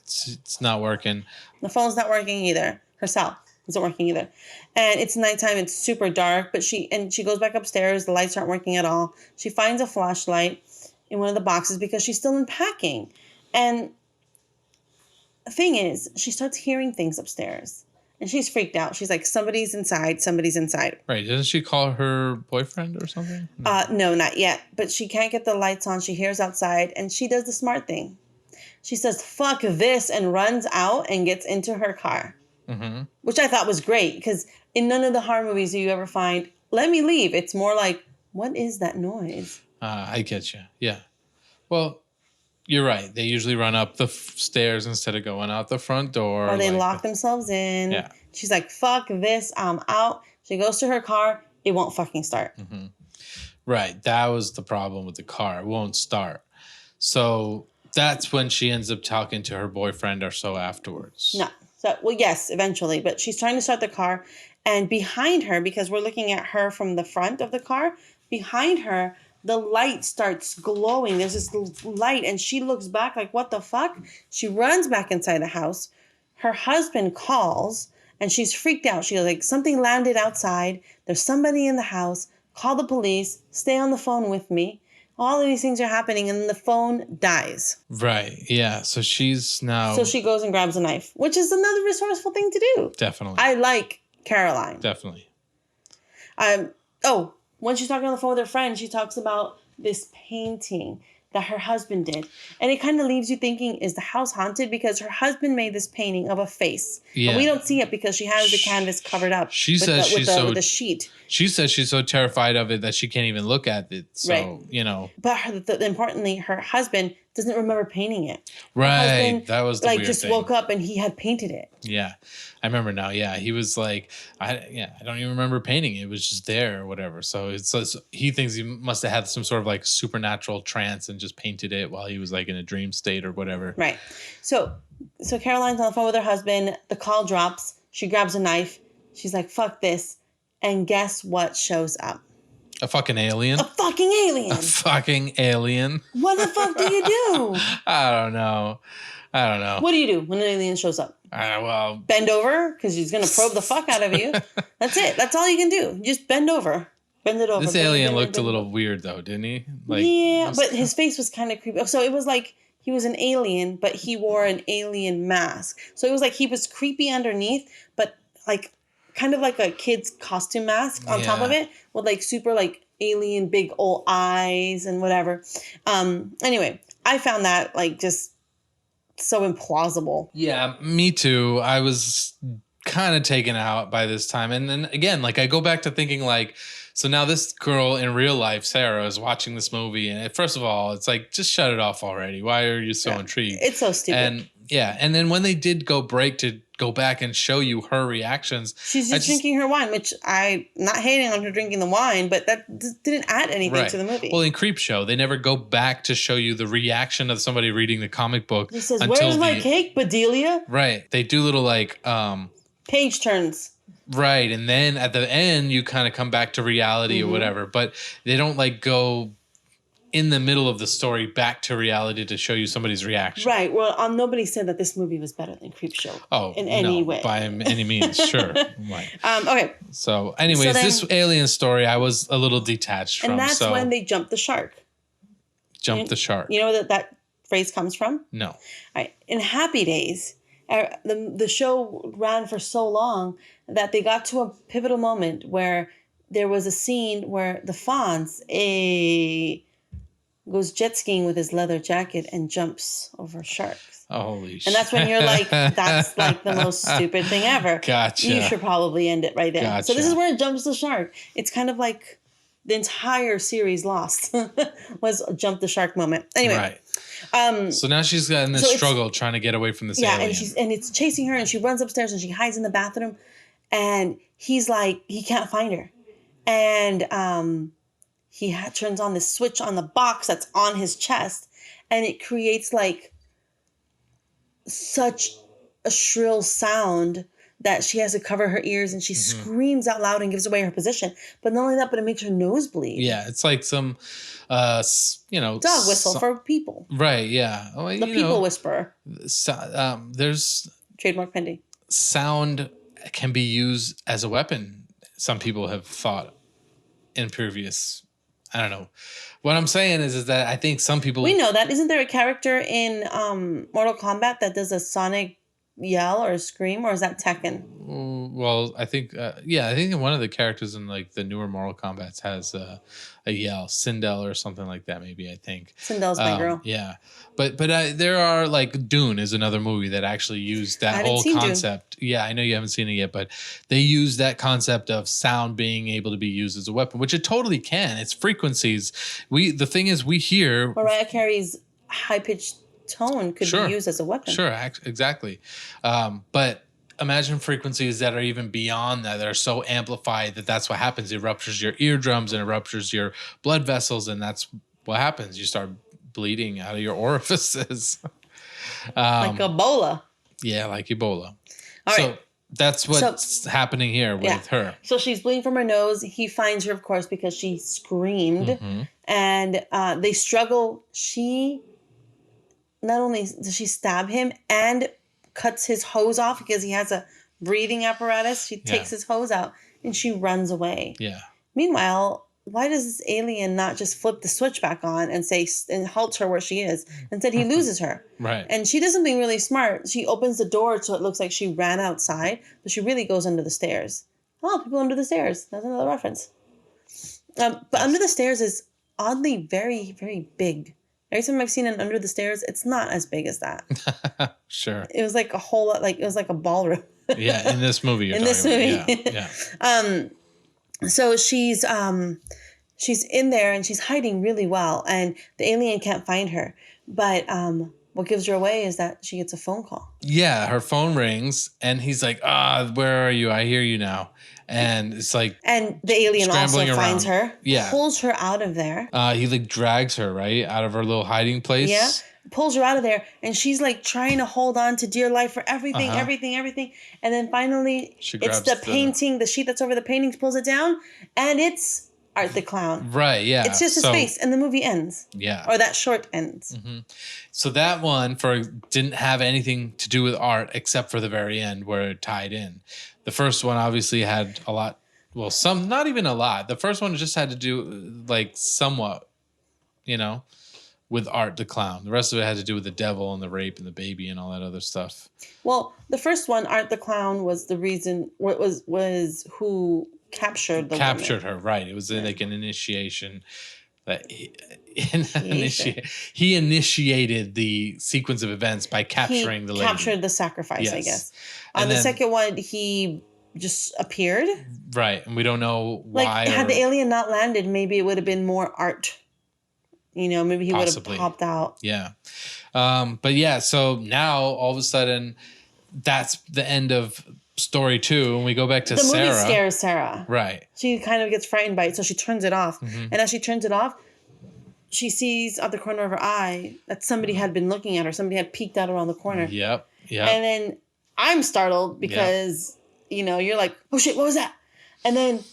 It's not working. The phone's not working either. Her cell isn't working either. And it's nighttime. It's super dark. But she goes back upstairs. The lights aren't working at all. She finds a flashlight in one of the boxes because she's still unpacking. And the thing is, she starts hearing things upstairs. And she's freaked out. She's like, somebody's inside. Somebody's inside. Right. Doesn't she call her boyfriend or something? No, not yet. But she can't get the lights on. She hears outside. And she does the smart thing. She says, fuck this, and runs out and gets into her car. Mm-hmm. Which I thought was great. Because in none of the horror movies do you ever find, let me leave. It's more like, what is that noise? I get you. Yeah. Well, you're right. They usually run up the stairs instead of going out the front door. Or they lock themselves in. Yeah. She's like, fuck this, I'm out. She goes to her car. It won't fucking start. Mm-hmm. Right. That was the problem with the car. It won't start. So that's when she ends up talking to her boyfriend or so afterwards. No. So, well, yes, eventually. But she's trying to start the car. And behind her, because we're looking at her from the front of the car, behind her, the light starts glowing. There's this light, and she looks back like, what the fuck? She runs back inside the house. Her husband calls, and she's freaked out. She's like, something landed outside. There's somebody in the house. Call the police. Stay on the phone with me. All of these things are happening, and the phone dies. Right, yeah. So she's now... So she goes and grabs a knife, which is another resourceful thing to do. Definitely. I like Caroline. Definitely. When she's talking on the phone with her friend, she talks about this painting that her husband did. And it kind of leaves you thinking, is the house haunted? Because her husband made this painting of a face. Yeah. And we don't see it because she has the canvas covered up with the sheet. She says she's so terrified of it that she can't even look at it. So, But importantly, her husband doesn't remember painting it. Right. That was the weird just thing. woke up and he had painted it. Yeah. I remember now. Yeah. He was like, I don't even remember painting it. It was just there or whatever. So he thinks he must have had some sort of like supernatural trance and just painted it while he was like in a dream state or whatever. Right. So Caroline's on the phone with her husband. The call drops. She grabs a knife. She's like, fuck this. And guess what shows up? A fucking alien? A fucking alien. A fucking alien? What the fuck do you do? I don't know. What do you do when an alien shows up? Bend over because he's going to probe the fuck out of you. That's it. That's all you can do. Just bend over. Bend it over. This alien looked a little weird though, didn't he? But his face was kind of creepy. So it was like he was an alien, but he wore an alien mask. So it was like he was creepy underneath, but like kind of like a kid's costume mask on top of it with like super like alien big old eyes and whatever. Anyway, I found that like just so implausible. Yeah, me too. I was kind of taken out by this time. And then again, like I go back to thinking like, so now this girl in real life, Sarah, is watching this movie. And first of all, it's like, just shut it off already. Why are you so intrigued? It's so stupid. And yeah. And then when they did go back and show you her reactions. She's just drinking her wine, which I'm not hating on her drinking the wine, but that didn't add anything to the movie. Well, in Creepshow, they never go back to show you the reaction of somebody reading the comic book. He says, "Where's my cake, Bedelia?" Right. They do little like page turns. Right. And then at the end you kind of come back to reality or whatever. But they don't like go in the middle of the story back to reality to show you somebody's reaction. Right. Well, nobody said that this movie was better than Creepshow. Oh, in any way. By any means, sure. Right. Okay. So, anyways, this alien story I was a little detached from. And that's when they jumped the shark. The shark. You know where that phrase comes from? No. All right. In Happy Days, the show ran for so long that they got to a pivotal moment where there was a scene where the Fonz goes jet skiing with his leather jacket and jumps over sharks. Holy shit. And that's when you're like, that's like the most stupid thing ever. Gotcha. You should probably end it right there. Gotcha. So this is where it jumps the shark. It's kind of like the entire series Lost was a jump the shark moment. Anyway. Right. So now she's got in this struggle trying to get away from this alien. And it's chasing her and she runs upstairs and she hides in the bathroom and he's like, he can't find her. And he turns on this switch on the box that's on his chest and it creates like such a shrill sound that she has to cover her ears and she screams out loud and gives away her position. But not only that, but it makes her nose bleed. Yeah, it's like some, dog whistle for people. Right, yeah. Well, the people whisperer. There's... Trademark pending. Sound can be used as a weapon. Some people have thought in previous... I don't know. What I'm saying is that I think some people... We know that. Isn't there a character in Mortal Kombat that does a sonic yell or a scream, or is that Tekken? Well, I think, I think one of the characters in like the newer Mortal Kombat has a yell, Sindel or something like that. Maybe I think Sindel's my girl. Yeah, but there are like Dune is another movie that actually used that whole concept. Dune. Yeah, I know you haven't seen it yet, but they use that concept of sound being able to be used as a weapon, which it totally can. It's frequencies. The thing is, we hear Mariah Carey's high pitched tone could be used as a weapon. Sure, exactly. But imagine frequencies that are even beyond that are so amplified that that's what happens. It ruptures your eardrums and it ruptures your blood vessels, and that's what happens. You start bleeding out of your orifices. Like Ebola. Yeah, like Ebola. All right. That's what's happening here with her. So she's bleeding from her nose. He finds her, of course, because she screamed. And they struggle. Not only does she stab him and cuts his hose off because he has a breathing apparatus. She takes his hose out and she runs away. Yeah. Meanwhile, why does this alien not just flip the switch back on and halt her where she is? Instead, he loses her. Right. And she does something really smart. She opens the door so it looks like she ran outside, but she really goes under the stairs. Oh, people under the stairs. That's another reference. But under the stairs is oddly very, very big. Every time I've seen an under the stairs, it's not as big as that. Sure. It was like a whole lot, it was like a ballroom. Yeah, in this movie. In this movie. Yeah. So she's in there and she's hiding really well, and the alien can't find her. But what gives her away is that she gets a phone call. Yeah, her phone rings and he's like, where are you? I hear you now. And it's like... And the alien also finds her. Yeah. Pulls her out of there. He like drags her, right? Out of her little hiding place. Yeah. Pulls her out of there. And she's like trying to hold on to dear life for everything. And then finally, it's the painting, the sheet that's over the paintings pulls it down. And it's Art the Clown. Right, yeah. It's just his face. And the movie ends. Yeah. Or that short ends. Mm-hmm. So that one didn't have anything to do with art except for the very end where it tied in. The first one obviously had a lot. Well, not even a lot. The first one just had to do like somewhat, with Art the Clown. The rest of it had to do with the devil and the rape and the baby and all that other stuff. Well, the first one, Art the Clown, was the reason. Was who captured the woman. Her, right? It was like an initiation that he initiated the sequence of events by capturing the lady. Captured the sacrifice, yes. I guess. On the second one, he just appeared. Right. And we don't know why. Had the alien not landed, maybe it would have been more art. Maybe he would have popped out. Yeah. But yeah, so now all of a sudden, that's the end of story 2, and we go back to Sarah. The movie scares Sarah. Right. She kind of gets frightened by it, so she turns it off. Mm-hmm. And as she turns it off, she sees at the corner of her eye that somebody had been looking at her. Somebody had peeked out around the corner. Yep. And then I'm startled because, you're like, oh shit, what was that? And then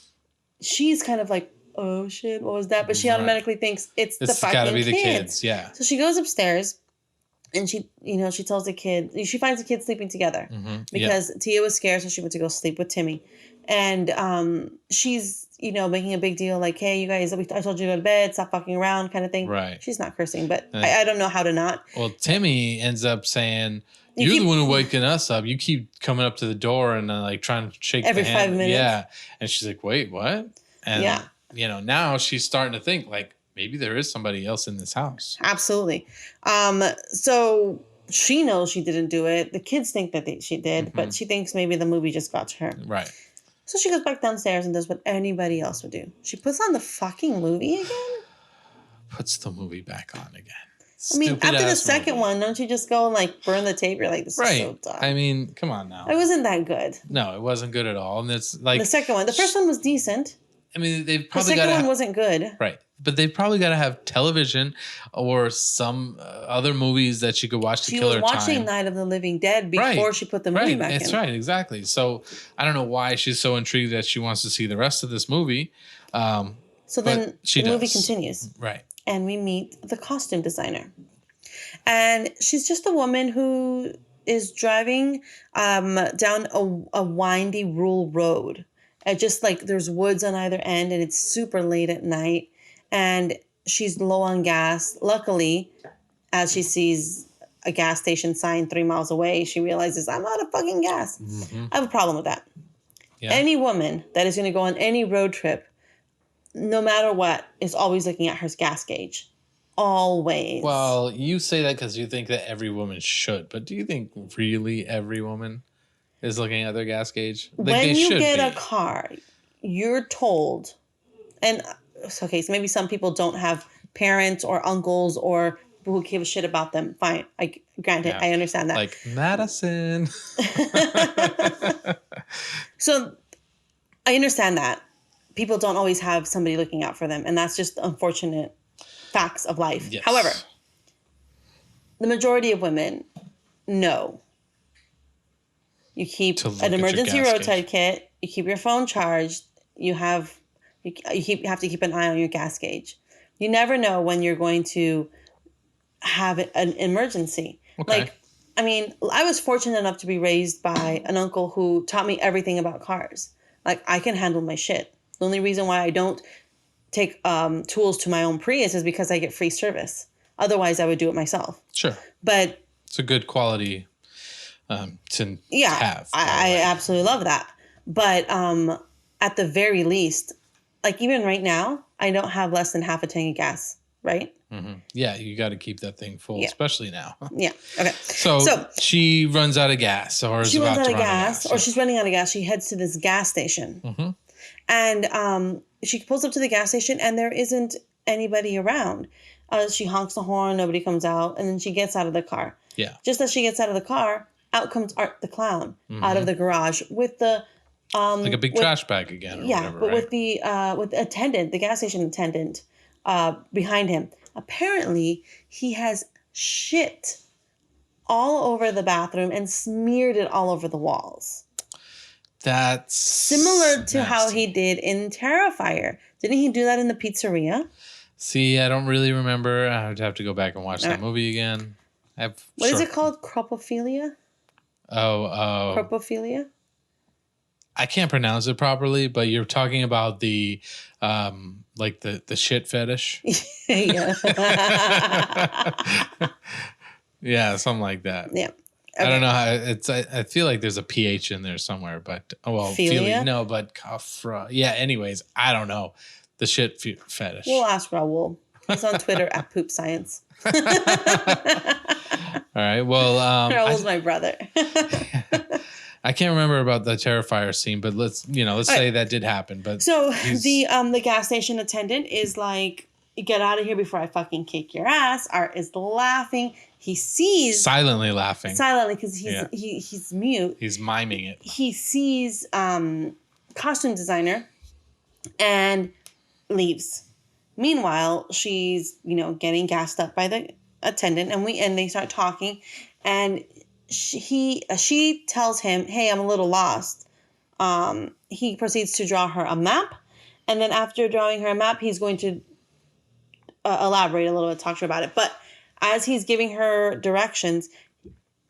she's kind of like, oh shit, what was that? But she automatically thinks it's the fucking gotta be kids. The kids, yeah. So she goes upstairs. And she tells the kid, she finds the kids sleeping together because Tia was scared, so she went to go sleep with Timmy. And she's, making a big deal like, hey, you guys, I told you to go to bed, stop fucking around kind of thing. Right. She's not cursing, but I don't know how to not. Well, Timmy ends up saying, you're the one who waking us up. You keep coming up to the door and trying to shake every the hand. 5 minutes. Yeah. And she's like, wait, what? And, now she's starting to think like, maybe there is somebody else in this house. Absolutely. So she knows she didn't do it. The kids think that she did, but she thinks maybe the movie just got to her. Right. So she goes back downstairs and does what anybody else would do. She puts on the fucking movie again. Puts the movie back on again. After the second one, don't you just go and burn the tape? You're like, this is so dumb. I mean, come on now. It wasn't that good. No, it wasn't good at all. And it's like the second one. The first one was decent. I mean, they've probably got the second one wasn't good. Right. But they've probably got to have television or some other movies that she could watch to kill her time. She was watching Night of the Living Dead before she put the movie back in. That's right, exactly. So I don't know why she's so intrigued that she wants to see the rest of this movie. So then the movie continues. Right. And we meet the costume designer. And she's just a woman who is driving down a windy rural road. Just there's woods on either end and it's super late at night. And she's low on gas. Luckily, as she sees a gas station sign 3 miles away, she realizes, I'm out of fucking gas. Mm-hmm. I have a problem with that. Yeah. Any woman that is going to go on any road trip, no matter what, is always looking at her gas gauge. Always. Well, you say that because you think that every woman should. But do you think really every woman is looking at their gas gauge? When you get a car, you're told, and okay, so maybe some people don't have parents or uncles or people who give a shit about them. Fine. Granted, I understand that. Like Madison. So I understand that. People don't always have somebody looking out for them. And that's just unfortunate facts of life. Yes. However, the majority of women know. You keep an emergency roadside kit. You keep your phone charged. You have to keep an eye on your gas gauge. You never know when you're going to have an emergency. Okay. I was fortunate enough to be raised by an uncle who taught me everything about cars. I can handle my shit. The only reason why I don't take tools to my own Prius is because I get free service. Otherwise, I would do it myself. Sure. But it's a good quality to have. I absolutely love that. But at the very least, even right now, I don't have less than half a tank of gas, right? Mm-hmm. Yeah, you got to keep that thing full, especially now. Yeah. Okay. So she runs out of gas, or is about to run out of gas, or she's running out of gas. She heads to this gas station, and she pulls up to the gas station, and there isn't anybody around. She honks the horn, nobody comes out, and then she gets out of the car. Yeah. Just as she gets out of the car, out comes Art the clown out of the garage with the like a big trash bag again. Or whatever, but with the attendant, the gas station attendant, behind him. Apparently, he has shit all over the bathroom and smeared it all over the walls. That's similar to how he did in Terrifier. Didn't he do that in the pizzeria? See, I don't really remember. I would have to go back and watch that movie again. What is it called? Cropophilia? Cropophilia? I can't pronounce it properly, but you're talking about the the shit fetish. Yeah. Yeah, something like that. Yeah. Okay. I don't know how it's. I feel like there's a pH in there somewhere, but Philia? No, but kafra. Yeah. Anyways, I don't know. The shit fetish. We'll ask Raul. He's on Twitter at Poop Science. All right. Well, Raul's my brother. I can't remember about the Terrifier scene, but let's say that did happen. But so the gas station attendant is like, "Get out of here before I fucking kick your ass." Art is laughing. He sees silently laughing because he's mute. He's miming it. He sees costume designer and leaves. Meanwhile, she's getting gassed up by the attendant, and they start talking, and she tells him, "Hey, I'm a little lost." He proceeds to draw her a map, and then after drawing her a map, he's going to elaborate a little bit, talk to her about it. But as he's giving her directions,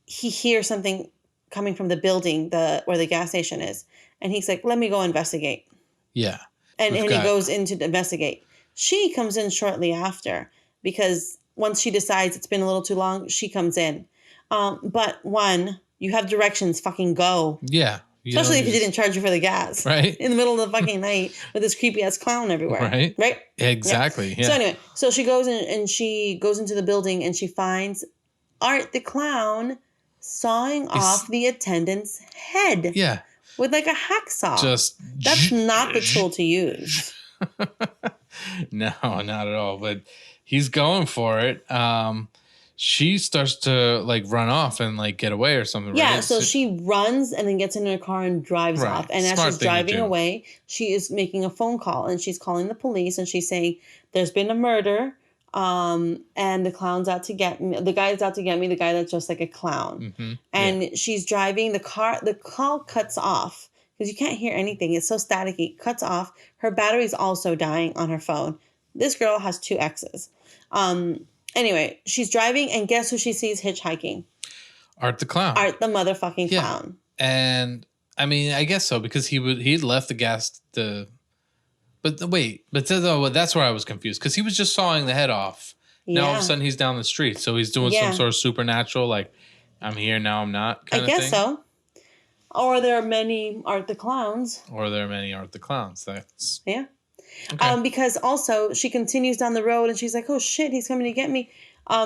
he hears something coming from the building where the gas station is, and he's like, "Let me go investigate." Yeah, and he goes in to investigate. She comes in shortly after because once she decides it's been a little too long, she comes in. But you have directions, fucking go. Yeah. Especially if he didn't charge you for the gas. Right. In the middle of the fucking night with this creepy ass clown everywhere. Right. Right? Exactly. Yeah. So anyway, so she goes in and she goes into the building and she finds Art the clown sawing off the attendant's head. Yeah. With like a hacksaw. That's not the tool to use. No, not at all. But he's going for it. She starts to like run off and like get away or something. Yeah, right? so she runs and then gets in her car and drives off. And as she's driving away, she is making a phone call and she's calling the police and she's saying, "There's been a murder. And the clown's out to get me. The guy's out to get me. The guy that's just like a clown." Mm-hmm. And she's driving the car. The call cuts off because you can't hear anything. It's so staticky. It cuts off. Her battery's also dying on her phone. This girl has 2 exes. Anyway, she's driving and guess who she sees hitchhiking? Art the clown. Art the motherfucking clown. And I mean, I guess so because he'd left the gas But that's where I was confused because he was just sawing the head off. Yeah. Now all of a sudden he's down the street, so he's doing some sort of supernatural, like I'm here now, I'm not kind of thing. I guess so. Or there are many Art the Clowns. That's yeah. Okay. Because also she continues down the road and she's like, "Oh shit, he's coming to get me."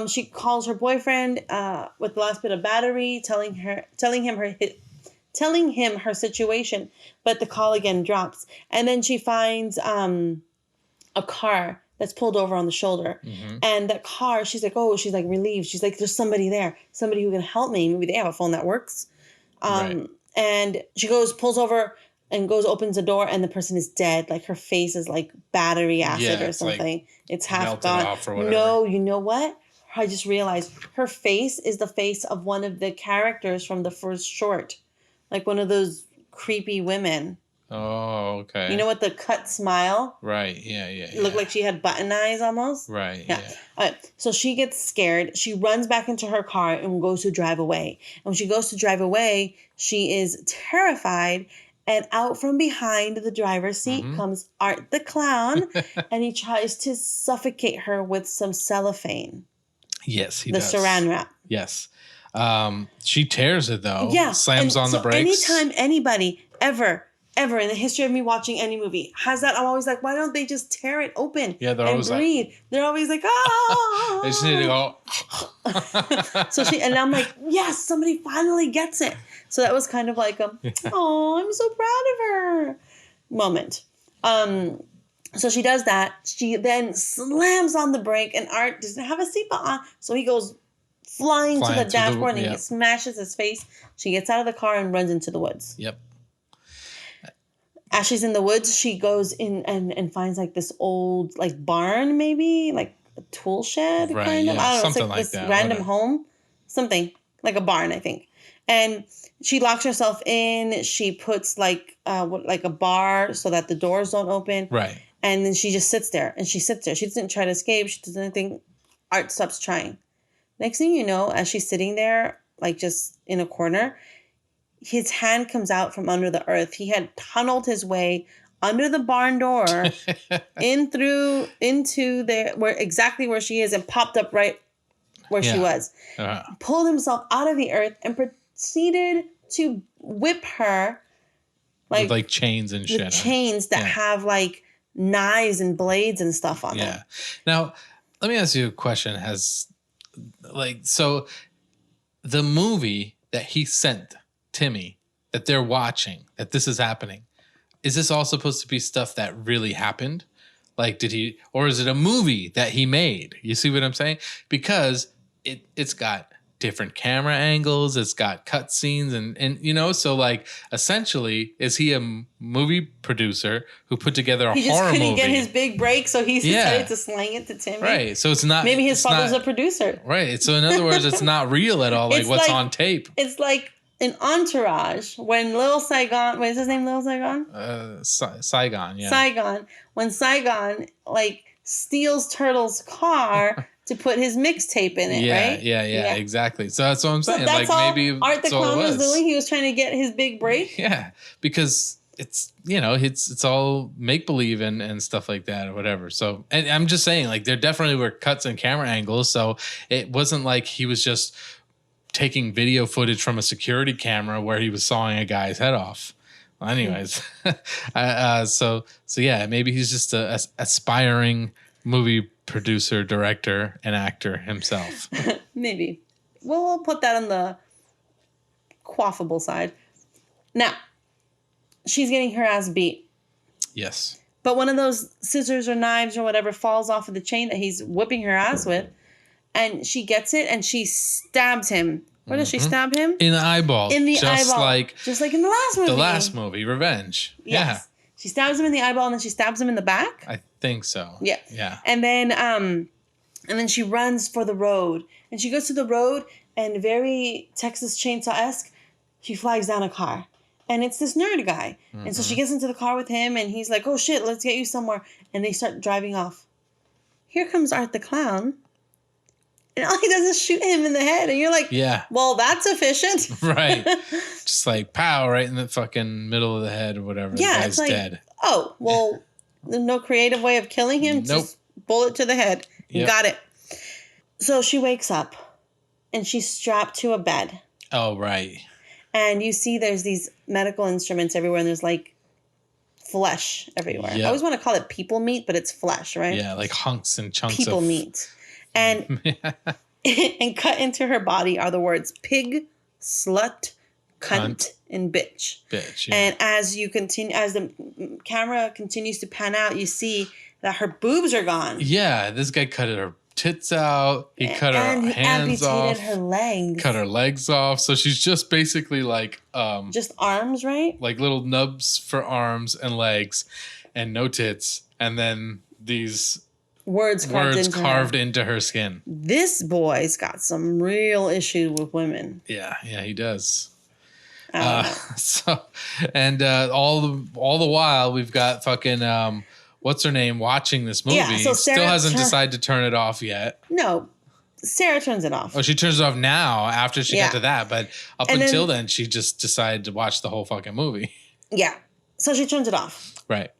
She calls her boyfriend with the last bit of battery, telling him her situation, but the call again drops. And then she finds a car that's pulled over on the shoulder. Mm-hmm. And that car, she's like relieved. She's like, "There's somebody there, somebody who can help me. Maybe they have a phone that works." Right. And she pulls over and opens the door, and the person is dead. Like her face is like battery acid or something. Like it's half gone. Off or no, you know what? I just realized her face is the face of one of the characters from the first short. Like one of those creepy women. Oh, okay. You know what? The cut smile? Right. Yeah. It looked like she had button eyes almost. Right. Yeah. All right. So she gets scared. She runs back into her car and goes to drive away. And when she goes to drive away, she is terrified. And out from behind the driver's seat comes Art the Clown. And he tries to suffocate her with some cellophane. Yes, he does. The saran wrap. Yes. She tears it though. Yeah. Slams on the brakes. Anytime anybody ever in the history of me watching any movie has that, I'm always like, why don't they just tear it open? Yeah, they're always breathe? They're always like, oh. They just need to go. And I'm like, yes, somebody finally gets it. So that was kind of like oh, I'm so proud of her moment. So she does that. She then slams on the brake, and Art doesn't have a seatbelt on, so he goes flying to the dashboard and he smashes his face. She gets out of the car and runs into the woods. Yep. As she's in the woods, she goes in and finds like this old like barn, maybe like a tool shed, kind of. I don't know. It's like this random home, something like a barn, I think. And she locks herself in. She puts like a bar so that the doors don't open. Right. And then she just sits there. And she sits there. She doesn't try to escape. She does anything. Art stops trying. Next thing you know, as she's sitting there, like just in a corner, his hand comes out from under the earth. He had tunneled his way under the barn door into there where she is and popped up right where she was. Pulled himself out of the earth and proceeded to whip her with like chains and shit. Chains that have like knives and blades and stuff on them. Now, let me ask you a question. So the movie that he sent Timmy, that they're watching, that this is happening, is this all supposed to be stuff that really happened? Like, or is it a movie that he made? You see what I'm saying? Because it's got different camera angles, it's got cut scenes, and so like essentially, is he a movie producer who put together a horror movie? He just couldn't get his big break, so he decided to slang it to Timmy. Right. So it's not, maybe his father's a producer. Right. So in other words, it's not real at all, like what's on tape. It's like in Entourage, when Lil Saigon, what is his name, Lil Saigon? Saigon, yeah. Saigon. When Saigon like steals Turtle's car to put his mixtape in it, right? Yeah, exactly. So that's what I'm saying. That's like all maybe Art the Clown was doing. He was trying to get his big break. Yeah, because it's it's all make believe and stuff like that or whatever. So, and I'm just saying, like, there definitely were cuts and camera angles. So it wasn't like he was just taking video footage from a security camera where he was sawing a guy's head off. Well, anyways, so yeah, maybe he's just a aspiring movie producer, director, and actor himself. Maybe. We'll put that on the quaffable side. Now, she's getting her ass beat. Yes. But one of those scissors or knives or whatever falls off of the chain that he's whipping her ass with. And she gets it and she stabs him. Where does she stab him? In the eyeball. In the eyeball. Just like in the last movie. The last movie, Revenge. Yes. Yeah. She stabs him in the eyeball and then she stabs him in the back. I think so. Yeah. Yeah. And then she runs for the road. And she goes to the road and very Texas Chainsaw-esque, she flags down a car. And it's this nerd guy. Mm-hmm. And so she gets into the car with him and he's like, oh shit, let's get you somewhere. And they start driving off. Here comes Art the Clown. And all he does is shoot him in the head. And you're like, yeah, well, that's efficient. Right. Just like, pow, right in the fucking middle of the head or whatever. Yeah, the guy's it's like, dead. Oh, well, there's no creative way of killing him. Nope. Just bullet to the head. Yep. Got it. So she wakes up and she's strapped to a bed. Oh, right. And you see there's these medical instruments everywhere and there's like flesh everywhere. Yep. I always want to call it people meat, but it's flesh, right? Yeah, like hunks and chunks people of... meat. And and cut into her body are the words pig, slut, cunt, and bitch. Bitch, yeah. And as the camera continues to pan out, you see that her boobs are gone. Yeah, this guy cut her tits out. He cut her hands off. Amputated her legs. Cut her legs off. So she's just basically like... just arms, right? Like little nubs for arms and legs and no tits. And then these... Words carved into her skin. This boy's got some real issues with women. Yeah, he does. So, and all the while we've got fucking what's her name watching this movie. Yeah, so Sarah still hasn't decided to turn it off yet. No, Sarah turns it off. Oh, she turns it off now after she got to that, but until then, she just decided to watch the whole fucking movie. Yeah, so she turns it off. Right.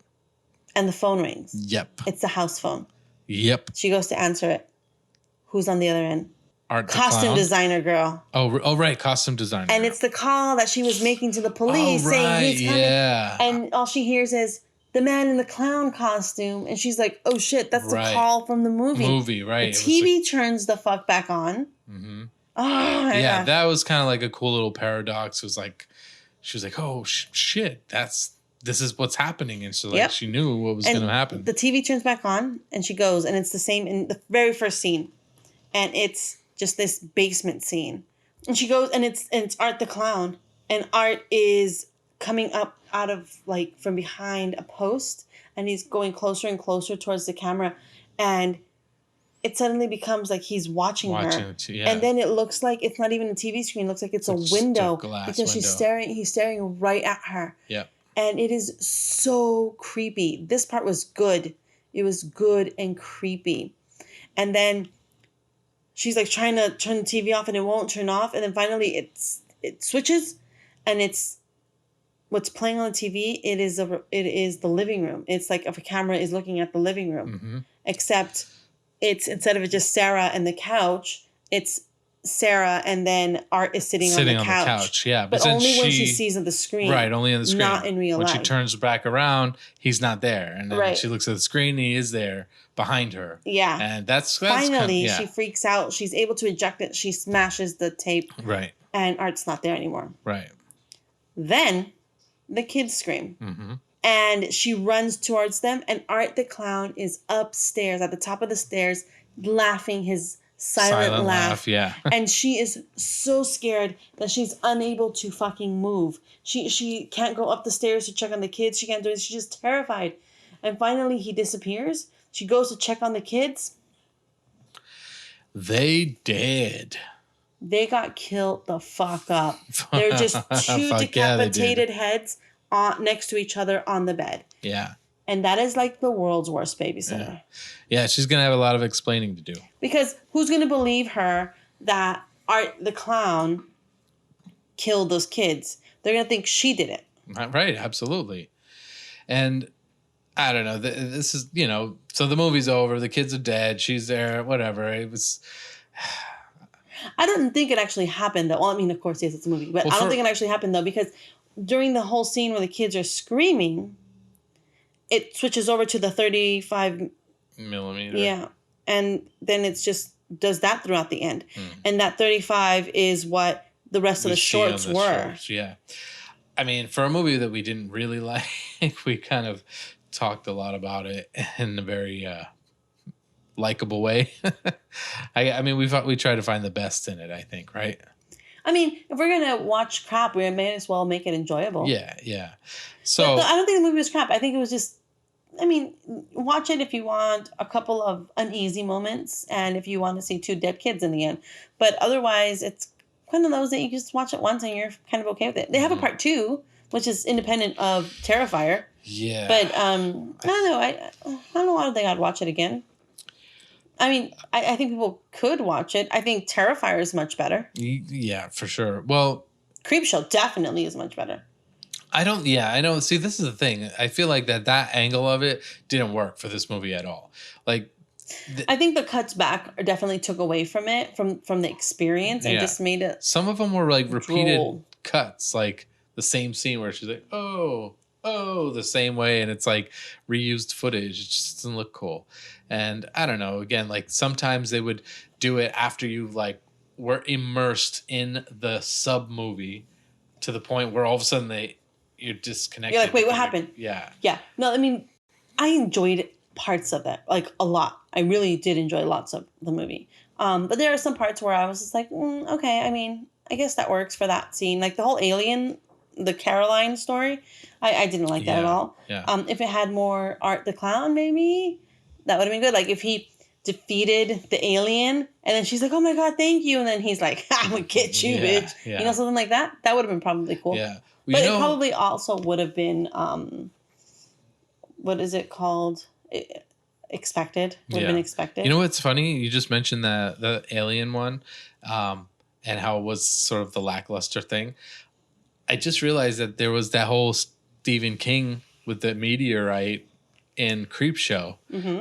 And the phone rings. Yep. It's the house phone. Yep. She goes to answer it. Who's on the other end? Art the costume Clown. Designer girl. Oh, right, costume designer. And it's the call that she was making to the police saying he's coming. Yeah. And all she hears is the man in the clown costume, and she's like, "Oh shit, that's the call from the movie." Right? The TV turns the fuck back on. Mm-hmm. Oh my God. That was kind of like a cool little paradox. It was like, she was like, "Oh shit, this is what's happening," and so like she knew what was going to happen. The TV turns back on, and she goes, and it's the same in the very first scene, and it's just this basement scene, and she goes, and it's Art the Clown, and Art is coming up out of like from behind a post, and he's going closer and closer towards the camera, and it suddenly becomes like he's watching her, and then it looks like it's not even a TV screen; it looks like it's a window because window. He's staring right at her. Yeah. And it is so creepy. This part was good. It was good and creepy. And then she's like trying to turn the TV off and it won't turn off. And then finally it switches and it's what's playing on the TV. It is the living room. It's like if a camera is looking at the living room, except it's instead of it just Sarah and the couch, it's Sarah, and then Art is sitting on the couch. Yeah, but then only when she sees on the screen. Right, only on the screen. Not in real life. When she turns back around, he's not there, and then she looks at the screen, and he is there behind her. Yeah, and that's finally she freaks out. She's able to eject it. She smashes the tape. Right, and Art's not there anymore. Right. Then the kids scream. Mm-hmm. And she runs towards them, and Art the clown is upstairs at the top of the stairs laughing his silent laugh. Yeah. And she is so scared that she's unable to fucking move. She can't go up the stairs to check on the kids. She can't do it. She's just terrified. And finally he disappears. She goes to check on the kids. They did. They got killed the fuck up. They're just two decapitated heads next to each other on the bed. Yeah. And that is like the world's worst babysitter. Yeah, she's going to have a lot of explaining to do. Because who's going to believe her that Art the clown killed those kids? They're going to think she did it. Right, absolutely. And I don't know. This is, so the movie's over. The kids are dead. She's there, whatever. It was... I don't think it actually happened, though. Well, I mean, of course, yes, it's a movie. But I don't think it actually happened, though, because during the whole scene where the kids are screaming, it switches over to the 35 millimeter. Yeah. And then it's just does that throughout the end. And that 35 is what the rest of the shorts were. Yeah. I mean, for a movie that we didn't really like, we kind of talked a lot about it in a very likable way. I mean, we try to find the best in it, I think, right? I mean, if we're going to watch crap, we may as well make it enjoyable. Yeah, yeah. So I don't think the movie was crap. I think it was just, I mean, watch it if you want a couple of uneasy moments and if you want to see two dead kids in the end. But otherwise, it's one of those that you just watch it once and you're kind of okay with it. They have a part 2, which is independent of Terrifier. Yeah. But I don't know. I don't know why they gotta watch it again. I mean, I think people could watch it. I think Terrifier is much better. Yeah, for sure. Well, Creepshow definitely is much better. I know. See, this is the thing. I feel like that angle of it didn't work for this movie at all. Like, I think the cuts back definitely took away from it, from the experience, and just made it. Some of them were like repeated cuts, like the same scene where she's like, oh, the same way, and it's like reused footage. It just doesn't look cool. And I don't know. Again, like sometimes they would do it after you like were immersed in the sub movie to the point where all of a sudden you're disconnected. You're like, wait, what happened? Yeah. Yeah. No, I mean, I enjoyed parts of it, like a lot. I really did enjoy lots of the movie. But there are some parts where I was just like, okay, I mean, I guess that works for that scene. Like the whole Alien, the Caroline story, I didn't like that at all. Yeah. If it had more Art the Clown, maybe that would have been good. Like if he defeated the alien and then she's like, oh my God, thank you. And then he's like, I'm going to get you, bitch. Yeah. Something like that. That would have been probably cool. Yeah. Well, but it probably also would have been, what is it called? Expected. Would have been expected. You know what's funny? You just mentioned the alien one and how it was sort of the lackluster thing. I just realized that there was that whole Stephen King with the meteorite in Creepshow,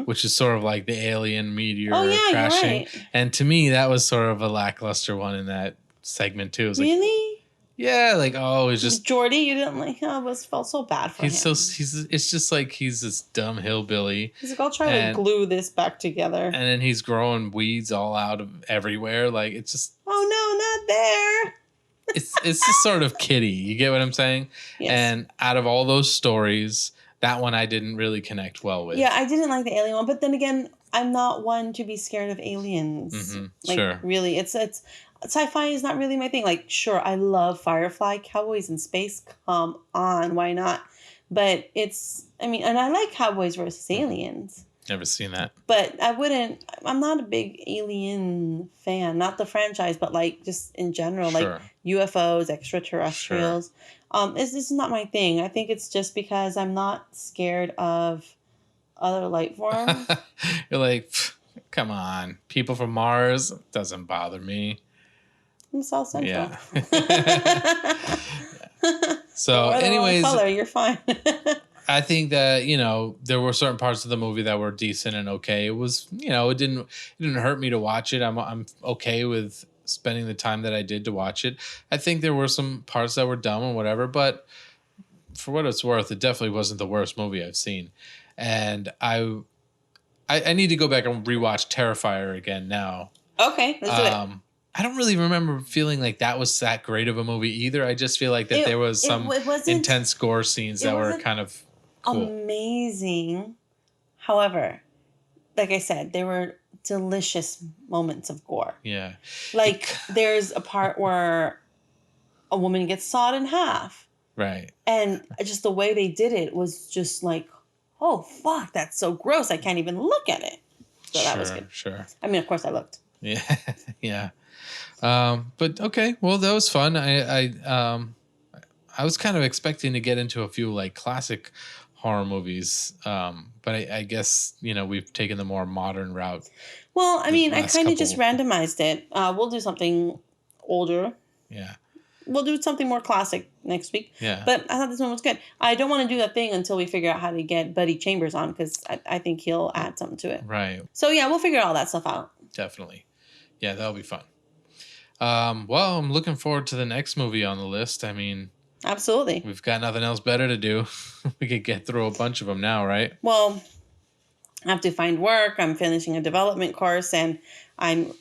which is sort of like the alien meteor crashing. You're right. And to me, that was sort of a lackluster one in that segment too. It was really? Like, yeah, like it's just Jordy. You didn't like? Oh, it felt so bad for him. It's just like he's this dumb hillbilly. He's like, I'll try to glue this back together. And then he's growing weeds all out of everywhere. Like it's just. Oh no, not there. It's just sort of kiddie. You get what I'm saying? Yes. And out of all those stories, that one I didn't really connect well with. Yeah, I didn't like the alien one, but then again, I'm not one to be scared of aliens. Mm-hmm. Like, sure. Really, it's sci-fi is not really my thing. Like, sure, I love Firefly, Cowboys in Space. Come on, why not? But and I like Cowboys versus Aliens. Never seen that. But I'm not a big Alien fan. Not the franchise, but like just in general, sure. like UFOs, extraterrestrials. Sure. This is not my thing. I think it's just because I'm not scared of other life forms. You're like, come on. People from Mars doesn't bother me. I'm South Central. Yeah. So anyways. Color, you're fine. I think that, there were certain parts of the movie that were decent and okay. It was, it didn't hurt me to watch it. I'm okay with spending the time that I did to watch it. I think there were some parts that were dumb and whatever, but for what it's worth, it definitely wasn't the worst movie I've seen. And I need to go back and rewatch Terrifier again now. Okay, let's do it. I don't really remember feeling like that was that great of a movie either. I just feel like that there was some intense gore scenes that were kind of cool. Amazing. However, like I said, there were delicious moments of gore. Yeah. Like there's a part where a woman gets sawed in half. Right. And just the way they did it was just like, oh, fuck, that's so gross. I can't even look at it. So that was good. Sure. I mean, of course I looked. Yeah. Yeah. But okay, well, that was fun. I was kind of expecting to get into a few like classic horror movies, but I guess we've taken the more modern route. Well, I mean, I kind of just randomized it. We'll do something older. Yeah. We'll do something more classic next week. Yeah. But I thought this one was good. I don't want to do that thing until we figure out how to get Buddy Chambers on because I think he'll add something to it. Right. So yeah, we'll figure all that stuff out. Definitely. Yeah, that'll be fun. Well, I'm looking forward to the next movie on the list. I mean, absolutely. We've got nothing else better to do. We could get through a bunch of them now, right? Well, I have to find work. I'm finishing a development course, and I'm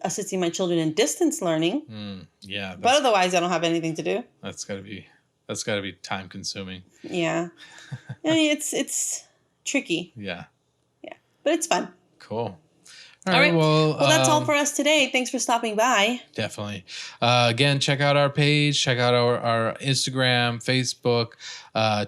assisting my children in distance learning. Yeah. But otherwise, I don't have anything to do. That's gotta be time consuming. Yeah. I mean, it's tricky. Yeah. Yeah. But it's fun. Cool. All right. Well, that's all for us today. Thanks for stopping by. Definitely. Again, check out our page. Check out our Instagram, Facebook,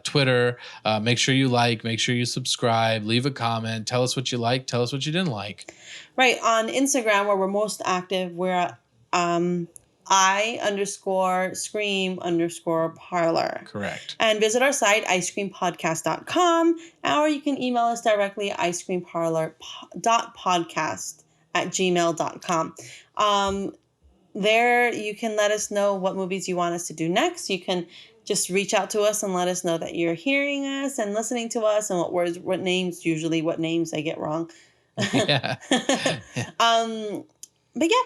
Twitter. Make sure you like. Make sure you subscribe. Leave a comment. Tell us what you liked. Tell us what you didn't like. Right. On Instagram, where we're most active, we're I_scream_parlor. Correct. And visit our site, icecreampodcast.com, or you can email us directly, icecreamparlor.podcast@gmail.com. There you can let us know what movies you want us to do next. You can just reach out to us and let us know that you're hearing us and listening to us and what names I get wrong. Yeah. But yeah.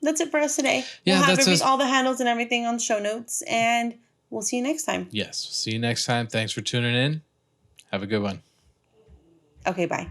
That's it for us today. Yeah, we'll have all the handles and everything on show notes, and we'll see you next time. Yes. See you next time. Thanks for tuning in. Have a good one. Okay, bye.